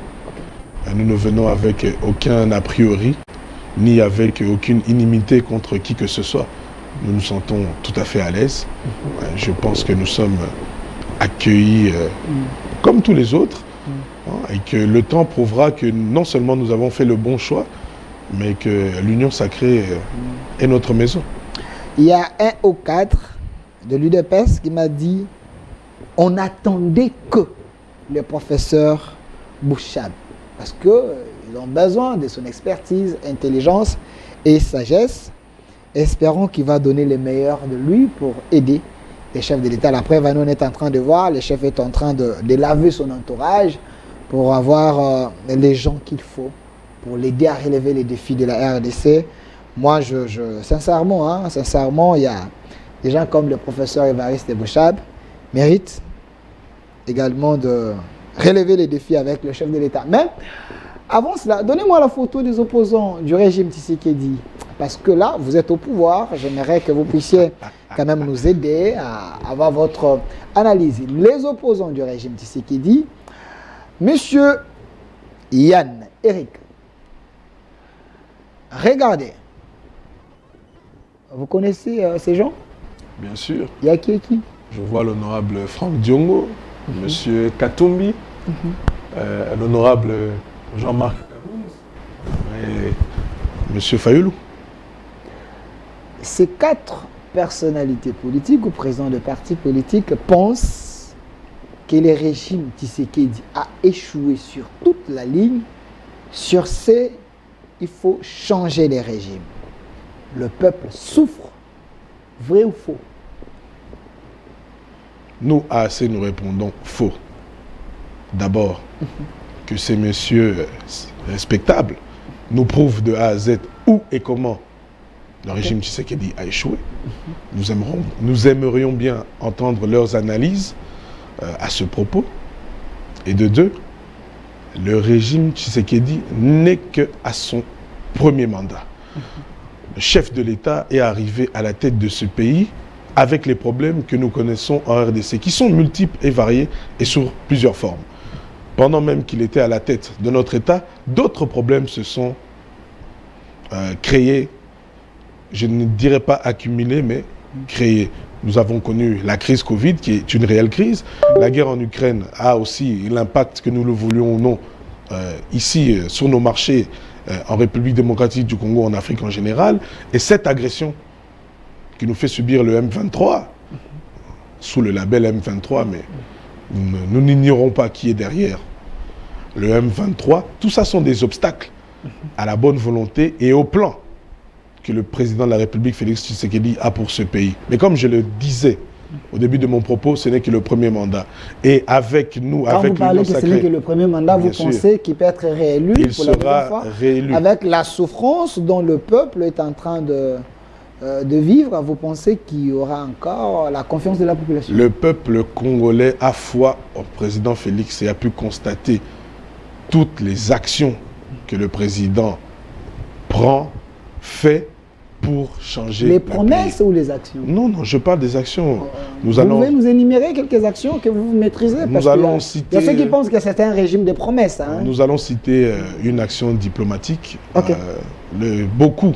Nous ne venons avec aucun a priori. ni avec aucune inimité contre qui que ce soit. Nous nous sentons tout à fait à l'aise. Je pense que nous sommes accueillis comme tous les autres, et que le temps prouvera que non seulement nous avons fait le bon choix, mais que l'Union sacrée est notre maison. Il y a un au cadre de l'UDPS qui m'a dit on n'attendait que le professeur Bouchab, parce qu'ils ont besoin de son expertise, intelligence et sagesse. Espérons qu'il va donner le meilleur de lui pour aider les chefs de l'État. La preuve, on est en train de voir, le chef est en train de laver son entourage pour avoir les gens qu'il faut, pour l'aider à relever les défis de la RDC. Moi, sincèrement, il y a des gens comme le professeur Évariste Bouchab méritent également de relever les défis avec le chef de l'État. Mais avant cela, donnez-moi la photo des opposants du régime Tshisekedi. Parce que là, vous êtes au pouvoir. J'aimerais que vous puissiez quand même nous aider à avoir votre analyse. Les opposants du régime Tshisekedi, Monsieur Yann Eric, regardez. Vous connaissez ces gens? Bien sûr. Il y a qui et qui? Je vois l'honorable Franck Diongo, Monsieur Katumbi, l'honorable Jean-Marc et Monsieur Fayoulou. Ces 4 personnalités politiques ou présidents de partis politiques pensent que le régime Tshisekedi a échoué sur toute la ligne. Sur ces, il faut changer les régimes. Le peuple souffre. Vrai ou faux? Nous, AAC, nous répondons faux. D'abord, que ces messieurs respectables nous prouvent de A à Z où et comment le régime Tshisekedi a échoué. Nous aimerions bien entendre leurs analyses à ce propos. Et de 2, le régime Tshisekedi n'est qu'à son premier mandat. Le chef de l'État est arrivé à la tête de ce pays avec les problèmes que nous connaissons en RDC, qui sont multiples et variés et sous plusieurs formes. Pendant même qu'il était à la tête de notre État, d'autres problèmes se sont créés. Je ne dirais pas accumulés, mais créés. Nous avons connu la crise Covid, qui est une réelle crise. La guerre en Ukraine a aussi l'impact, que nous le voulions ou non, ici, sur nos marchés, en République démocratique du Congo, en Afrique en général. Et cette agression qui nous fait subir le M23, sous le label M23, mais nous n'ignorons pas qui est derrière le M23. Tout ça sont des obstacles à la bonne volonté et au plan que le président de la République, Félix Tshisekedi, a pour ce pays. Mais comme je le disais au début de mon propos, ce n'est que le premier mandat. Et avec nous, quand avec vous parlez que ce n'est que le premier mandat, vous pensez qu'il peut être réélu pour la deuxième fois, réélu. Avec la souffrance dont le peuple est en train de vivre, vous pensez qu'il y aura encore la confiance de la population? Le peuple congolais a foi au président Félix et a pu constater toutes les actions que le président prend, fait pour changer les promesses pays. Ou les actions? Non, je parle des actions. Vous pouvez nous énumérer quelques actions que vous maîtrisez? Parce il y a ceux qui pensent que c'est un régime de promesses. Hein. Nous allons citer une action diplomatique. Okay. Beaucoup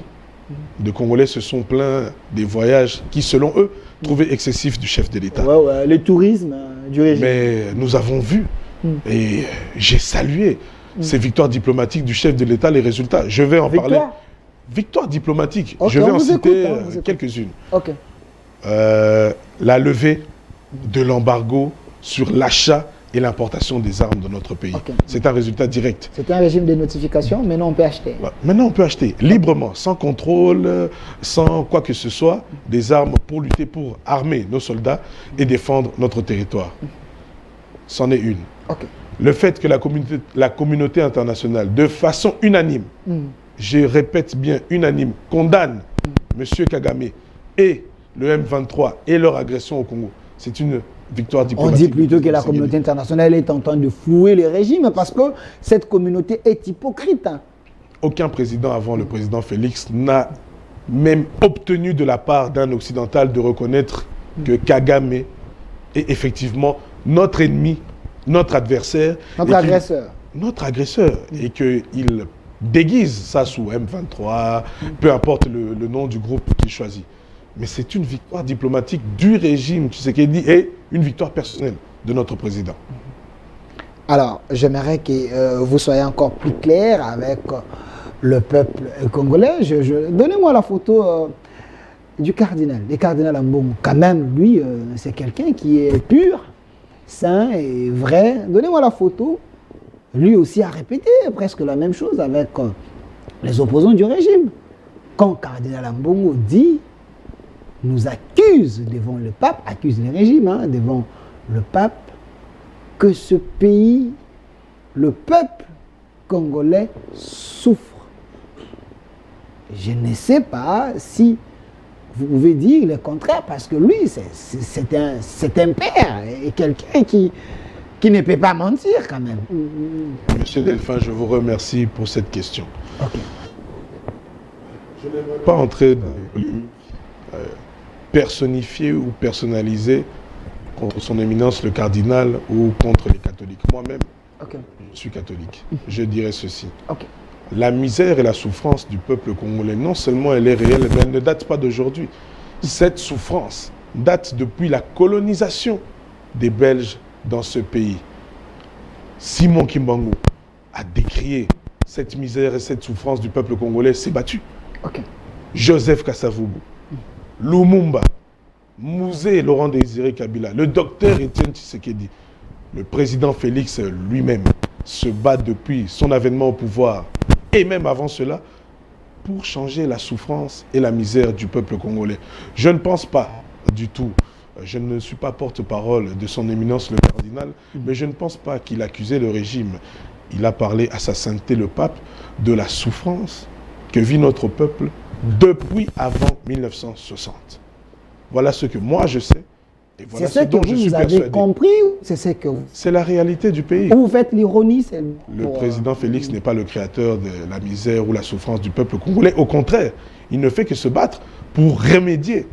de Congolais se sont plaints des voyages qui, selon eux, trouvaient excessifs du chef de l'État. Ouais, le tourisme du régime. Mais nous avons vu, et j'ai salué ces victoires diplomatiques du chef de l'État, les résultats. Je vais en parler. Victoire diplomatique. Okay, je vais en citer quelques-unes. La levée de l'embargo sur l'achat et l'importation des armes de notre pays. C'est un résultat direct. C'est un régime de notification, maintenant on peut acheter. Maintenant on peut acheter librement, sans contrôle, sans quoi que ce soit, des armes pour lutter, pour armer nos soldats et défendre notre territoire. C'en est une. Le fait que la communauté internationale, de façon unanime, je répète bien unanime, condamne M. Kagame et le M23 et leur agression au Congo, c'est une victoire diplomatique. On dit plutôt que la communauté internationale est en train de flouer les régimes parce que cette communauté est hypocrite. Aucun président avant le président Félix n'a même obtenu de la part d'un occidental de reconnaître que Kagame est effectivement notre ennemi, notre adversaire. Notre agresseur. Notre agresseur. Et qu'il déguise ça sous M23, peu importe le nom du groupe qu'il choisit. Mais c'est une victoire diplomatique du régime Tshisekedi et une victoire personnelle de notre président. Alors, j'aimerais que vous soyez encore plus clair avec le peuple congolais. Donnez-moi la photo du cardinal. Le cardinal Ambongo, quand même, lui, c'est quelqu'un qui est pur, saint et vrai. Donnez-moi la photo. Lui aussi a répété presque la même chose avec les opposants du régime. Quand cardinal Ambongo dit, nous accuse devant le pape, accuse le régime, devant le pape, que ce pays, le peuple congolais souffre. Je ne sais pas si vous pouvez dire le contraire, parce que lui, c'est un père et quelqu'un qui ne peut pas mentir quand même. Monsieur Delphin, je vous remercie pour cette question. Okay. Je n'aimerais pas entrer dans personnifier ou personnaliser contre son éminence le cardinal ou contre les catholiques. Moi-même, je suis catholique. Je dirais ceci. La misère et la souffrance du peuple congolais, non seulement elle est réelle, mais elle ne date pas d'aujourd'hui. Cette souffrance date depuis la colonisation des Belges dans ce pays. Simon Kimbangu a décrié cette misère et cette souffrance du peuple congolais, s'est battu. Joseph Kasavubu, Lumumba, Mouzé Laurent Désiré Kabila, le docteur Étienne Tshisekedi, le président Félix lui-même se bat depuis son avènement au pouvoir et même avant cela pour changer la souffrance et la misère du peuple congolais. Je ne pense pas du tout, je ne suis pas porte-parole de son éminence le cardinal, mais je ne pense pas qu'il accusait le régime. Il a parlé à sa sainteté le pape de la souffrance que vit notre peuple depuis avant 1960. Voilà ce que moi je sais. Et voilà c'est ce que vous avez compris ou c'est ce que vous... C'est la réalité du pays. Vous faites l'ironie. Le président Félix n'est pas le créateur de la misère ou la souffrance du peuple congolais. Au contraire, il ne fait que se battre pour remédier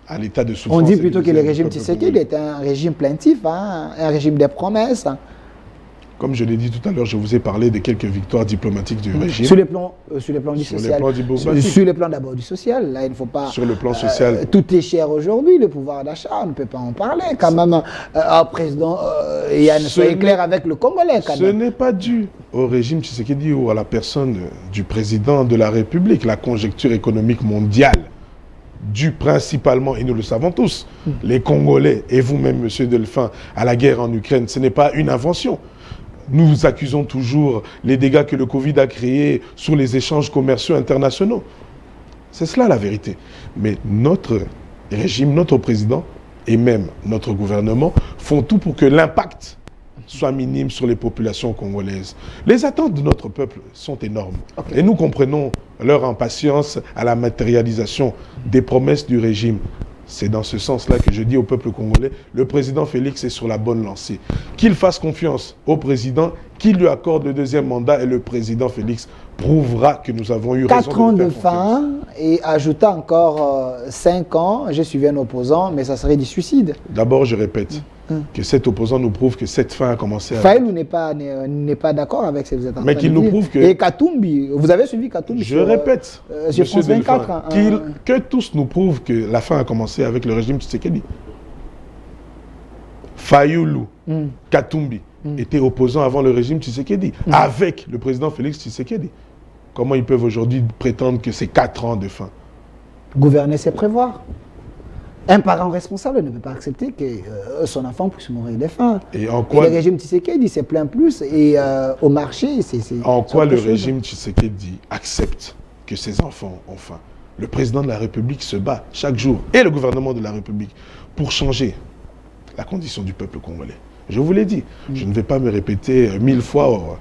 à l'état de souffrance. On dit plutôt que le régime Tshisekedi est un régime plaintif, un régime des promesses. Comme je l'ai dit tout à l'heure, je vous ai parlé de quelques victoires diplomatiques du régime. Sur le plan du social. Sur le plan d'abord du social. Là, il ne faut pas... Sur le plan social. Tout est cher aujourd'hui, le pouvoir d'achat, on ne peut pas en parler. Quand même, président, Yann, soyez clair avec le Congolais. Ce n'est pas dû au régime Tshisekedi ou à la personne du président de la République. La conjoncture économique mondiale, due principalement, et nous le savons tous, les Congolais et vous-même, monsieur Delphin, à la guerre en Ukraine, ce n'est pas une invention. Nous accusons toujours les dégâts que le Covid a créés sur les échanges commerciaux internationaux. C'est cela la vérité. Mais notre régime, notre président et même notre gouvernement font tout pour que l'impact soit minime sur les populations congolaises. Les attentes de notre peuple sont énormes. Et nous comprenons leur impatience à la matérialisation des promesses du régime. C'est dans ce sens-là que je dis au peuple congolais, le président Félix est sur la bonne lancée. Qu'il fasse confiance au président, qu'il lui accorde le deuxième mandat et le président Félix prouvera que nous avons eu raison de 4 ans lui faire de fin et ajouta encore 5 ans, j'ai suivi un opposant, mais ça serait du suicide. D'abord, je répète que cet opposant nous prouve que cette fin a commencé à... Faïlou n'est pas d'accord avec ce que vous êtes en train de dire. Mais qu'il nous prouve que... Et Katumbi, vous avez suivi Katumbi Je répète, sur France 24. Que tous nous prouvent que la fin a commencé avec le régime Tshisekedi. Fayoulou, Katumbi étaient opposants avant le régime Tshisekedi, avec le président Félix Tshisekedi. Comment ils peuvent aujourd'hui prétendre que c'est 4 ans de fin? Gouverner, c'est prévoir. Un parent responsable ne peut pas accepter que son enfant puisse mourir de faim. Et en quoi... Et le régime Tshisekedi s'est plaint plus et au marché, c'est... En quoi le régime Tshisekedi accepte que ses enfants ont faim? Le président de la République se bat chaque jour, et le gouvernement de la République, pour changer la condition du peuple congolais. Je vous l'ai dit, je ne vais pas me répéter 1000 fois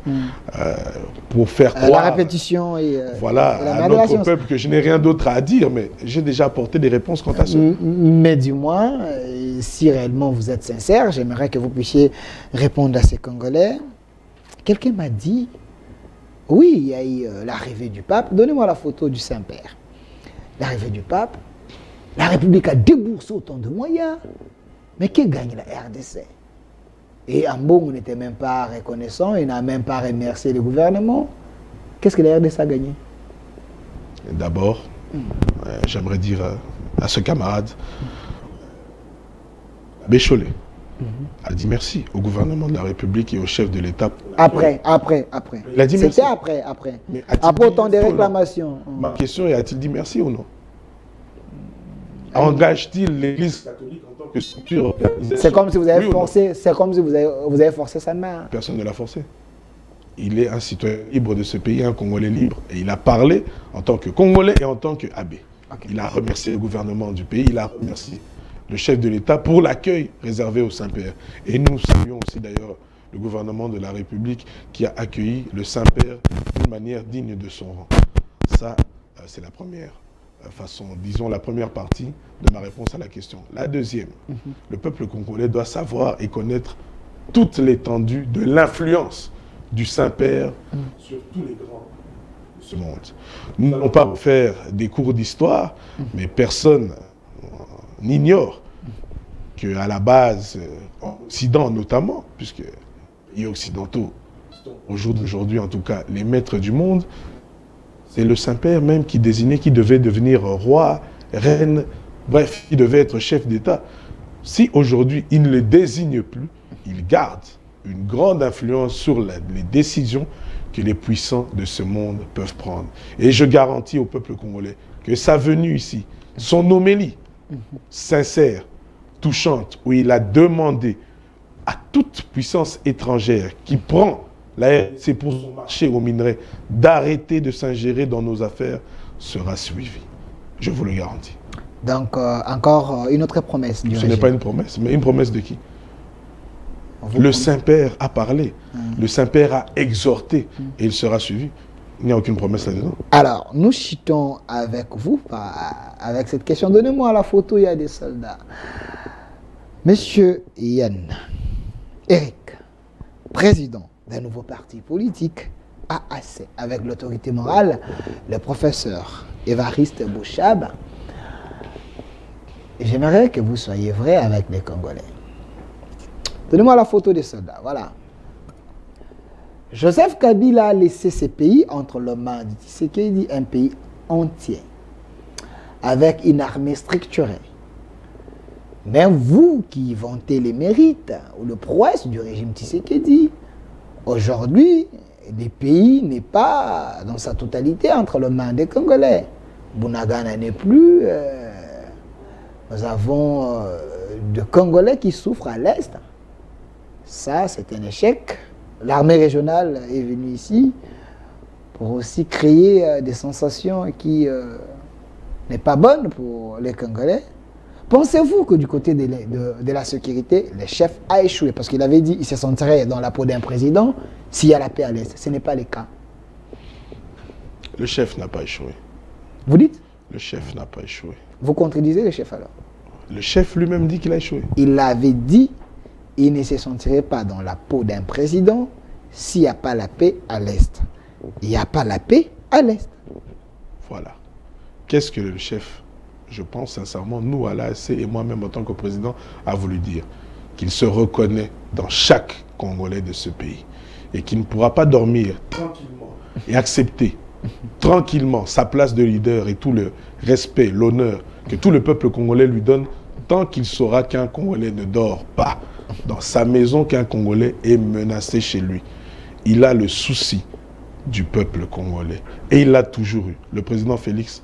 pour faire croire la répétition et à notre peuple que je n'ai rien d'autre à dire, mais j'ai déjà apporté des réponses quant à ça. Mais du moins, si réellement vous êtes sincère, j'aimerais que vous puissiez répondre à ces Congolais. Quelqu'un m'a dit, oui, il y a eu l'arrivée du pape, donnez-moi la photo du Saint-Père. L'arrivée du pape, la République a déboursé autant de moyens, mais qui gagne la RDC? Et Ambongo n'était même pas reconnaissant, il n'a même pas remercié le gouvernement. Qu'est-ce que la RDC a gagné? D'abord, j'aimerais dire à ce camarade, Bécholé a dit merci au gouvernement de la République et au chef de l'État. Après. Il a dit merci. C'était après. Mais a-t-il Après dit autant de merci ou non? réclamations. Ma question est, a-t-il dit merci ou non? Engage-t-il l'Église catholique en tant que structure? C'est comme si vous avez Oui ou non? forcé, c'est comme si vous avez forcé sa main. Personne ne l'a forcé. Il est un citoyen libre de ce pays, un Congolais libre. Et il a parlé en tant que Congolais et en tant qu'abbé. Ok. Il a remercié le gouvernement du pays, il a remercié le chef de l'État pour l'accueil réservé au Saint-Père. Et nous saluons aussi d'ailleurs le gouvernement de la République qui a accueilli le Saint-Père d'une manière digne de son rang. Ça, c'est la première façon, disons la première partie de ma réponse à la question. La deuxième, le peuple congolais doit savoir et connaître toute l'étendue de l'influence du Saint-Père sur tous les grands de ce monde. Nous n'allons pas faire des cours d'histoire, mais personne n'ignore qu'à la base, en Occident notamment, puisque les pays occidentaux, au jour d'aujourd'hui en tout cas, les maîtres du monde, c'est le Saint-Père même qui désignait qui devait devenir roi, reine, bref, qui devait être chef d'État. Si aujourd'hui il ne le désigne plus, il garde une grande influence sur les décisions que les puissants de ce monde peuvent prendre. Et je garantis au peuple congolais que sa venue ici, son homélie sincère, touchante, où il a demandé à toute puissance étrangère qui prend la RDC pour son marché au minerai d'arrêter de s'ingérer dans nos affaires, sera suivie. Je vous le garantis. Donc, encore une autre promesse du Ce régime. n'est pas une promesse, mais une promesse de qui? Vous Le promettez- Saint-Père a parlé, le Saint-Père a exhorté, et il sera suivi. Il n'y a aucune promesse là-dedans. Alors, nous chutons avec vous, avec cette question. Donnez-moi la photo, il y a des soldats. Monsieur Yann, Eric, président d'un nouveau parti politique, AAC, avec l'autorité morale, le professeur Évariste Bouchab. J'aimerais que vous soyez vrai avec les Congolais. Donnez-moi la photo des soldats, voilà. Joseph Kabila a laissé ce pays entre les mains de Tshisekedi, un pays entier, avec une armée structurée. Mais vous qui vantez les mérites ou le prouesse du régime Tshisekedi, aujourd'hui, le pays n'est pas dans sa totalité entre les mains des Congolais. Bunagana n'est plus. Nous avons de Congolais qui souffrent à l'Est. Ça, c'est un échec. L'armée régionale est venue ici pour aussi créer des sensations qui n'est pas bonnes pour les Congolais. Pensez-vous que du côté de la sécurité, le chef a échoué? Parce qu'il avait dit qu'il se sentirait dans la peau d'un président s'il y a la paix à l'Est. Ce n'est pas le cas. Le chef n'a pas échoué. Vous dites? Le chef n'a pas échoué. Vous contredisez le chef alors? Le chef lui-même dit qu'il a échoué. Il avait dit qu'il ne se sentirait pas dans la peau d'un président s'il n'y a pas la paix à l'Est. Il n'y a pas la paix à l'Est. Voilà. Qu'est-ce que le chef, je pense sincèrement, nous à l'AAC et moi-même en tant que président, a voulu dire? Qu'il se reconnaît dans chaque Congolais de ce pays et qu'il ne pourra pas dormir tranquillement et accepter tranquillement sa place de leader et tout le respect, l'honneur que tout le peuple congolais lui donne tant qu'il saura qu'un Congolais ne dort pas dans sa maison, qu'un Congolais est menacé chez lui. Il a le souci du peuple congolais et il l'a toujours eu. Le président Félix,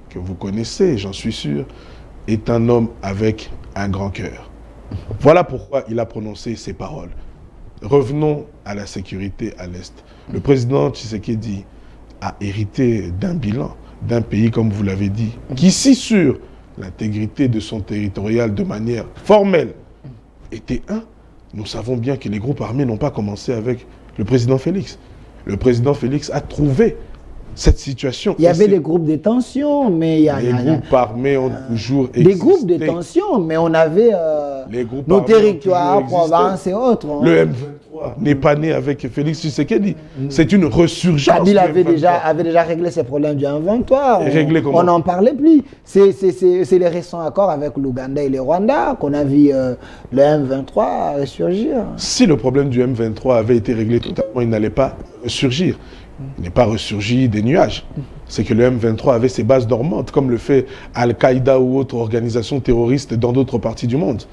que vous connaissez, j'en suis sûr, est un homme avec un grand cœur. Voilà pourquoi il a prononcé ces paroles. Revenons à la sécurité à l'Est. Le président Tshisekedi a hérité d'un bilan, d'un pays, comme vous l'avez dit, qui, si sur l'intégrité de son territorial de manière formelle, était un. Nous savons bien que les groupes armés n'ont pas commencé avec le président Félix. Le président Félix a trouvé cette situation. Il y avait des groupes de tension, mais il y a les groupes armés ont toujours existé. des groupes de tension, mais on avait nos territoires, provinces et autres. Hein. Le M23 n'est pas né avec Félix Tshisekedi. C'est une resurgence. Kabila avait déjà réglé ses problèmes du M23. Réglé comment? On n'en parlait plus. C'est les récents accords avec l'Ouganda et le Rwanda qu'on a vu le M23 ressurgir. Si le problème du M23 avait été réglé totalement, il n'allait pas surgir. Il n'est pas ressurgi des nuages. C'est que le M23 avait ses bases dormantes, comme le fait Al-Qaïda ou autre organisation terroriste dans d'autres parties du monde.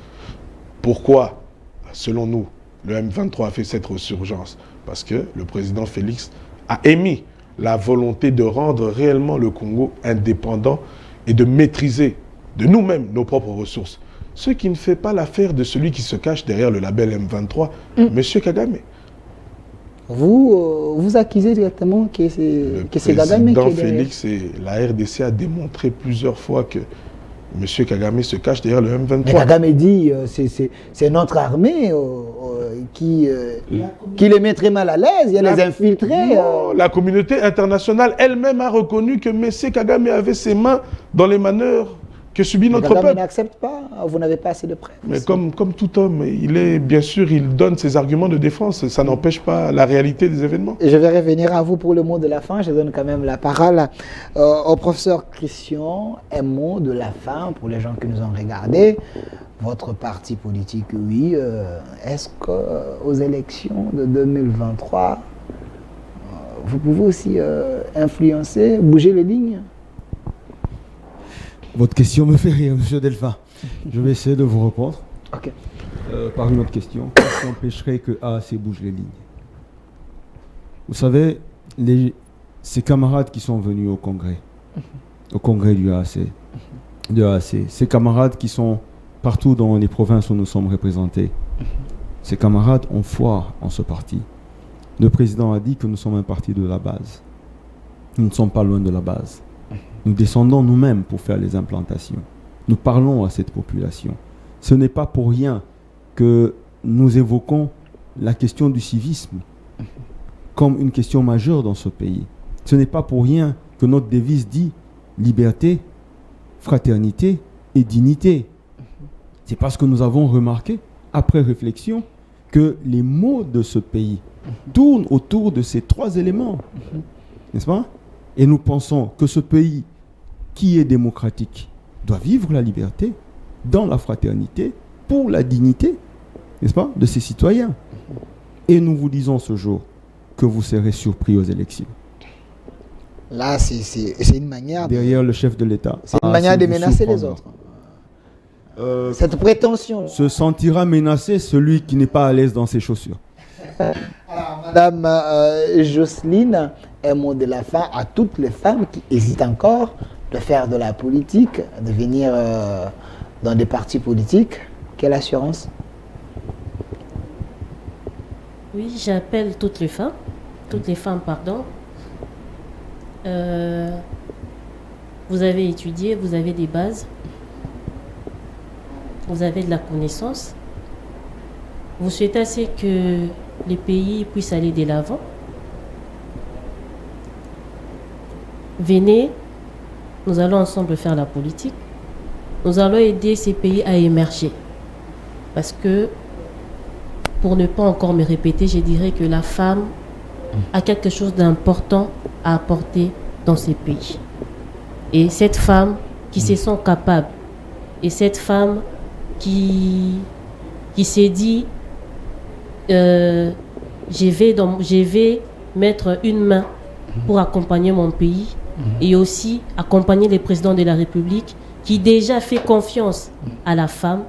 Pourquoi, selon nous, le M23 a fait cette ressurgence? Parce que le président Félix a émis la volonté de rendre réellement le Congo indépendant et de maîtriser de nous-mêmes nos propres ressources. Ce qui ne fait pas l'affaire de celui qui se cache derrière le label M23, M. Kagame. Vous accusez directement que c'est Kagame qui est Le président derrière. Félix et la RDC a démontré plusieurs fois que M. Kagame se cache derrière le M23. Mais Kagame dit c'est notre armée qui les met très mal à l'aise, il y a les infiltrés. Non, la communauté internationale elle-même a reconnu que M. Kagame avait ses mains dans les manœuvres que subit notre Kagame peuple. n'accepte pas, vous n'avez pas assez de preuves. Mais comme tout homme, bien sûr, il donne ses arguments de défense. Ça n'empêche pas la réalité des événements. Je vais revenir à vous pour le mot de la fin. Je donne quand même la parole au professeur Christian. Un mot de la fin pour les gens qui nous ont regardés. Votre parti politique, oui. Est-ce qu'aux élections de 2023, vous pouvez aussi influencer, bouger les lignes? Votre question me fait rire, M. Delphin. Je vais essayer de vous répondre par une autre question. Qu'est-ce qui empêcherait que AAC bouge les lignes? Vous savez, ces camarades qui sont venus au congrès du AAC, ces camarades qui sont partout dans les provinces où nous sommes représentés, ces camarades ont foi en ce parti. Le président a dit que nous sommes un parti de la base. Nous ne sommes pas loin de la base. Nous descendons nous-mêmes pour faire les implantations. Nous parlons à cette population. Ce n'est pas pour rien que nous évoquons la question du civisme comme une question majeure dans ce pays. Ce n'est pas pour rien que notre devise dit liberté, fraternité et dignité. C'est parce que nous avons remarqué, après réflexion, que les mots de ce pays tournent autour de ces trois éléments. N'est-ce pas? Et nous pensons que ce pays qui est démocratique doit vivre la liberté dans la fraternité pour la dignité, n'est-ce pas, de ses citoyens. Et nous vous disons ce jour que vous serez surpris aux élections. Là, c'est une manière derrière le chef de l'État. C'est une manière de menacer les autres. Cette prétention. Se sentira menacé celui qui n'est pas à l'aise dans ses chaussures. Alors, Madame Jocelyne, un mot de la fin à toutes les femmes qui hésitent encore de faire de la politique, de venir dans des partis politiques. Quelle assurance? Oui, j'appelle toutes les femmes, pardon. Vous avez étudié, vous avez des bases, vous avez de la connaissance. Vous souhaitez assez que les pays puissent aller de l'avant. Venez, nous allons ensemble faire la politique. Nous allons aider ces pays à émerger. Parce que, pour ne pas encore me répéter, je dirais que la femme a quelque chose d'important à apporter dans ces pays. Et cette femme qui se sent capable, et cette femme qui s'est dit je vais mettre une main pour accompagner mon pays et aussi accompagner le président de la République qui déjà fait confiance à la femme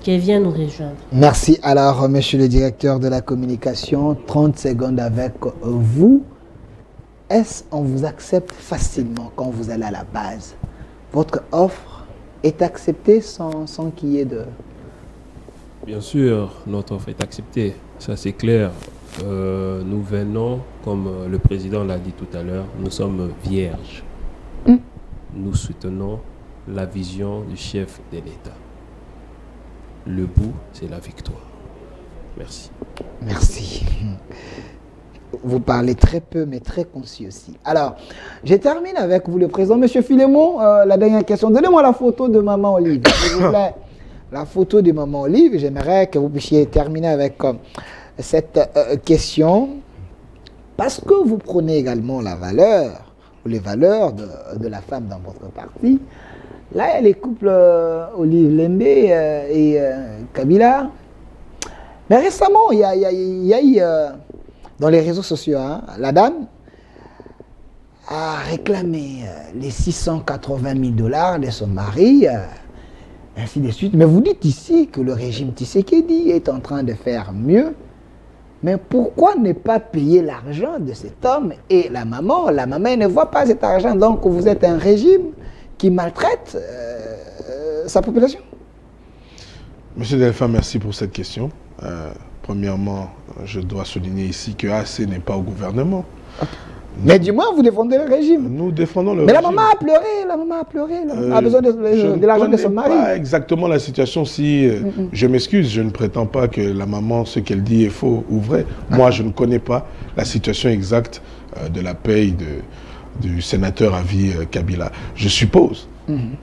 qu'elle vient nous rejoindre. Merci. Alors, monsieur le directeur de la communication, 30 secondes avec vous. Est-ce qu'on vous accepte facilement quand vous allez à la base? Votre offre est acceptée sans qu'il y ait de... Bien sûr, notre offre est acceptée, ça c'est clair. Nous venons, comme le président l'a dit tout à l'heure, nous sommes vierges. Nous soutenons la vision du chef de l'État. Le bout, c'est la victoire. Merci. Merci. Vous parlez très peu, mais très concis aussi. Alors, je termine avec vous, le président. Monsieur Philémon, la dernière question. Donnez-moi la photo de Maman Olive, s'il vous plaît. La photo de Maman Olive. J'aimerais que vous puissiez terminer avec cette question. Parce que vous prenez également la valeur, ou les valeurs de la femme dans votre parti. Là, il y a les couples Olive Lembe et Kabila. Mais récemment, il y a eu... dans les réseaux sociaux, hein, la dame a réclamé les 680 000 $ de son mari, ainsi de suite. Mais vous dites ici que le régime Tshisekedi est en train de faire mieux. Mais pourquoi ne pas payer l'argent de cet homme et la maman? La maman elle ne voit pas cet argent, donc vous êtes un régime qui maltraite sa population. Monsieur Delphin, merci pour cette question. Premièrement, je dois souligner ici que AC n'est pas au gouvernement. Mais du moins, vous défendez le régime. Nous défendons le Mais régime. la maman a pleuré, la maman a pleuré. La maman a besoin de l'argent de son mari. Je ne connais pas exactement la situation. Si je m'excuse, je ne prétends pas que la maman, ce qu'elle dit est faux ou vrai. Moi, je ne connais pas la situation exacte de la paye du sénateur à vie Kabila. Je suppose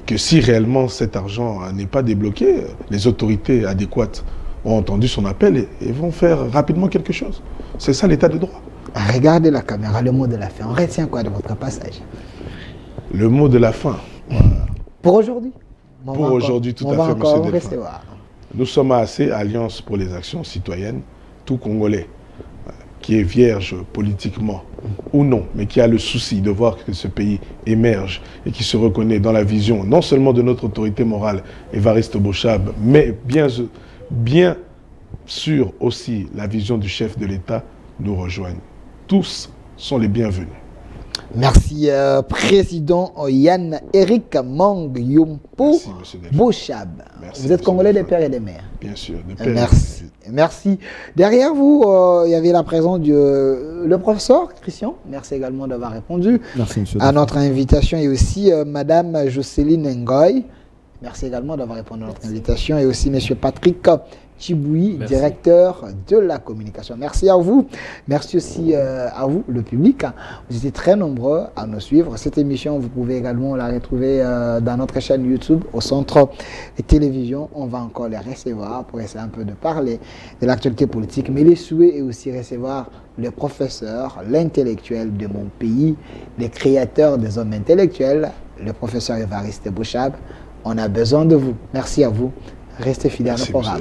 que si réellement cet argent n'est pas débloqué, les autorités adéquates ont entendu son appel et vont faire rapidement quelque chose. C'est ça l'état de droit. Regardez la caméra, le mot de la fin. On retient quoi de votre passage? Le mot de la fin. Pour aujourd'hui? Pour aujourd'hui, tout à fait, monsieur Delphin. Nous sommes à AC, Alliance pour les actions citoyennes, tout Congolais qui est vierge politiquement ou non, mais qui a le souci de voir que ce pays émerge et qui se reconnaît dans la vision non seulement de notre autorité morale, Évariste Boshab, mais bien sûr aussi la vision du chef de l'État, nous rejoignent. Tous sont les bienvenus. Merci, Président Yann Eric Mang Yompo Boshab. Vous êtes Congolais des pères et des mères. Bien sûr, des pères merci. Merci. Derrière vous, il y avait la présence du le professeur Christian. Merci également d'avoir répondu à notre invitation. Et aussi Madame Jocelyne Ngoy. Merci également d'avoir répondu à notre invitation. Et aussi Monsieur Patrick Chiboui, directeur de la communication. Merci à vous. Merci aussi à vous, le public. Vous étiez très nombreux à nous suivre. Cette émission, vous pouvez également la retrouver dans notre chaîne YouTube, au Centre Télévision. On va encore les recevoir pour essayer un peu de parler de l'actualité politique. Mais les souhaits est aussi recevoir le professeur, l'intellectuel de mon pays, les créateurs des hommes intellectuels, le professeur Évariste Boshab. On a besoin de vous. Merci à vous. Restez fidèles à nos programmes.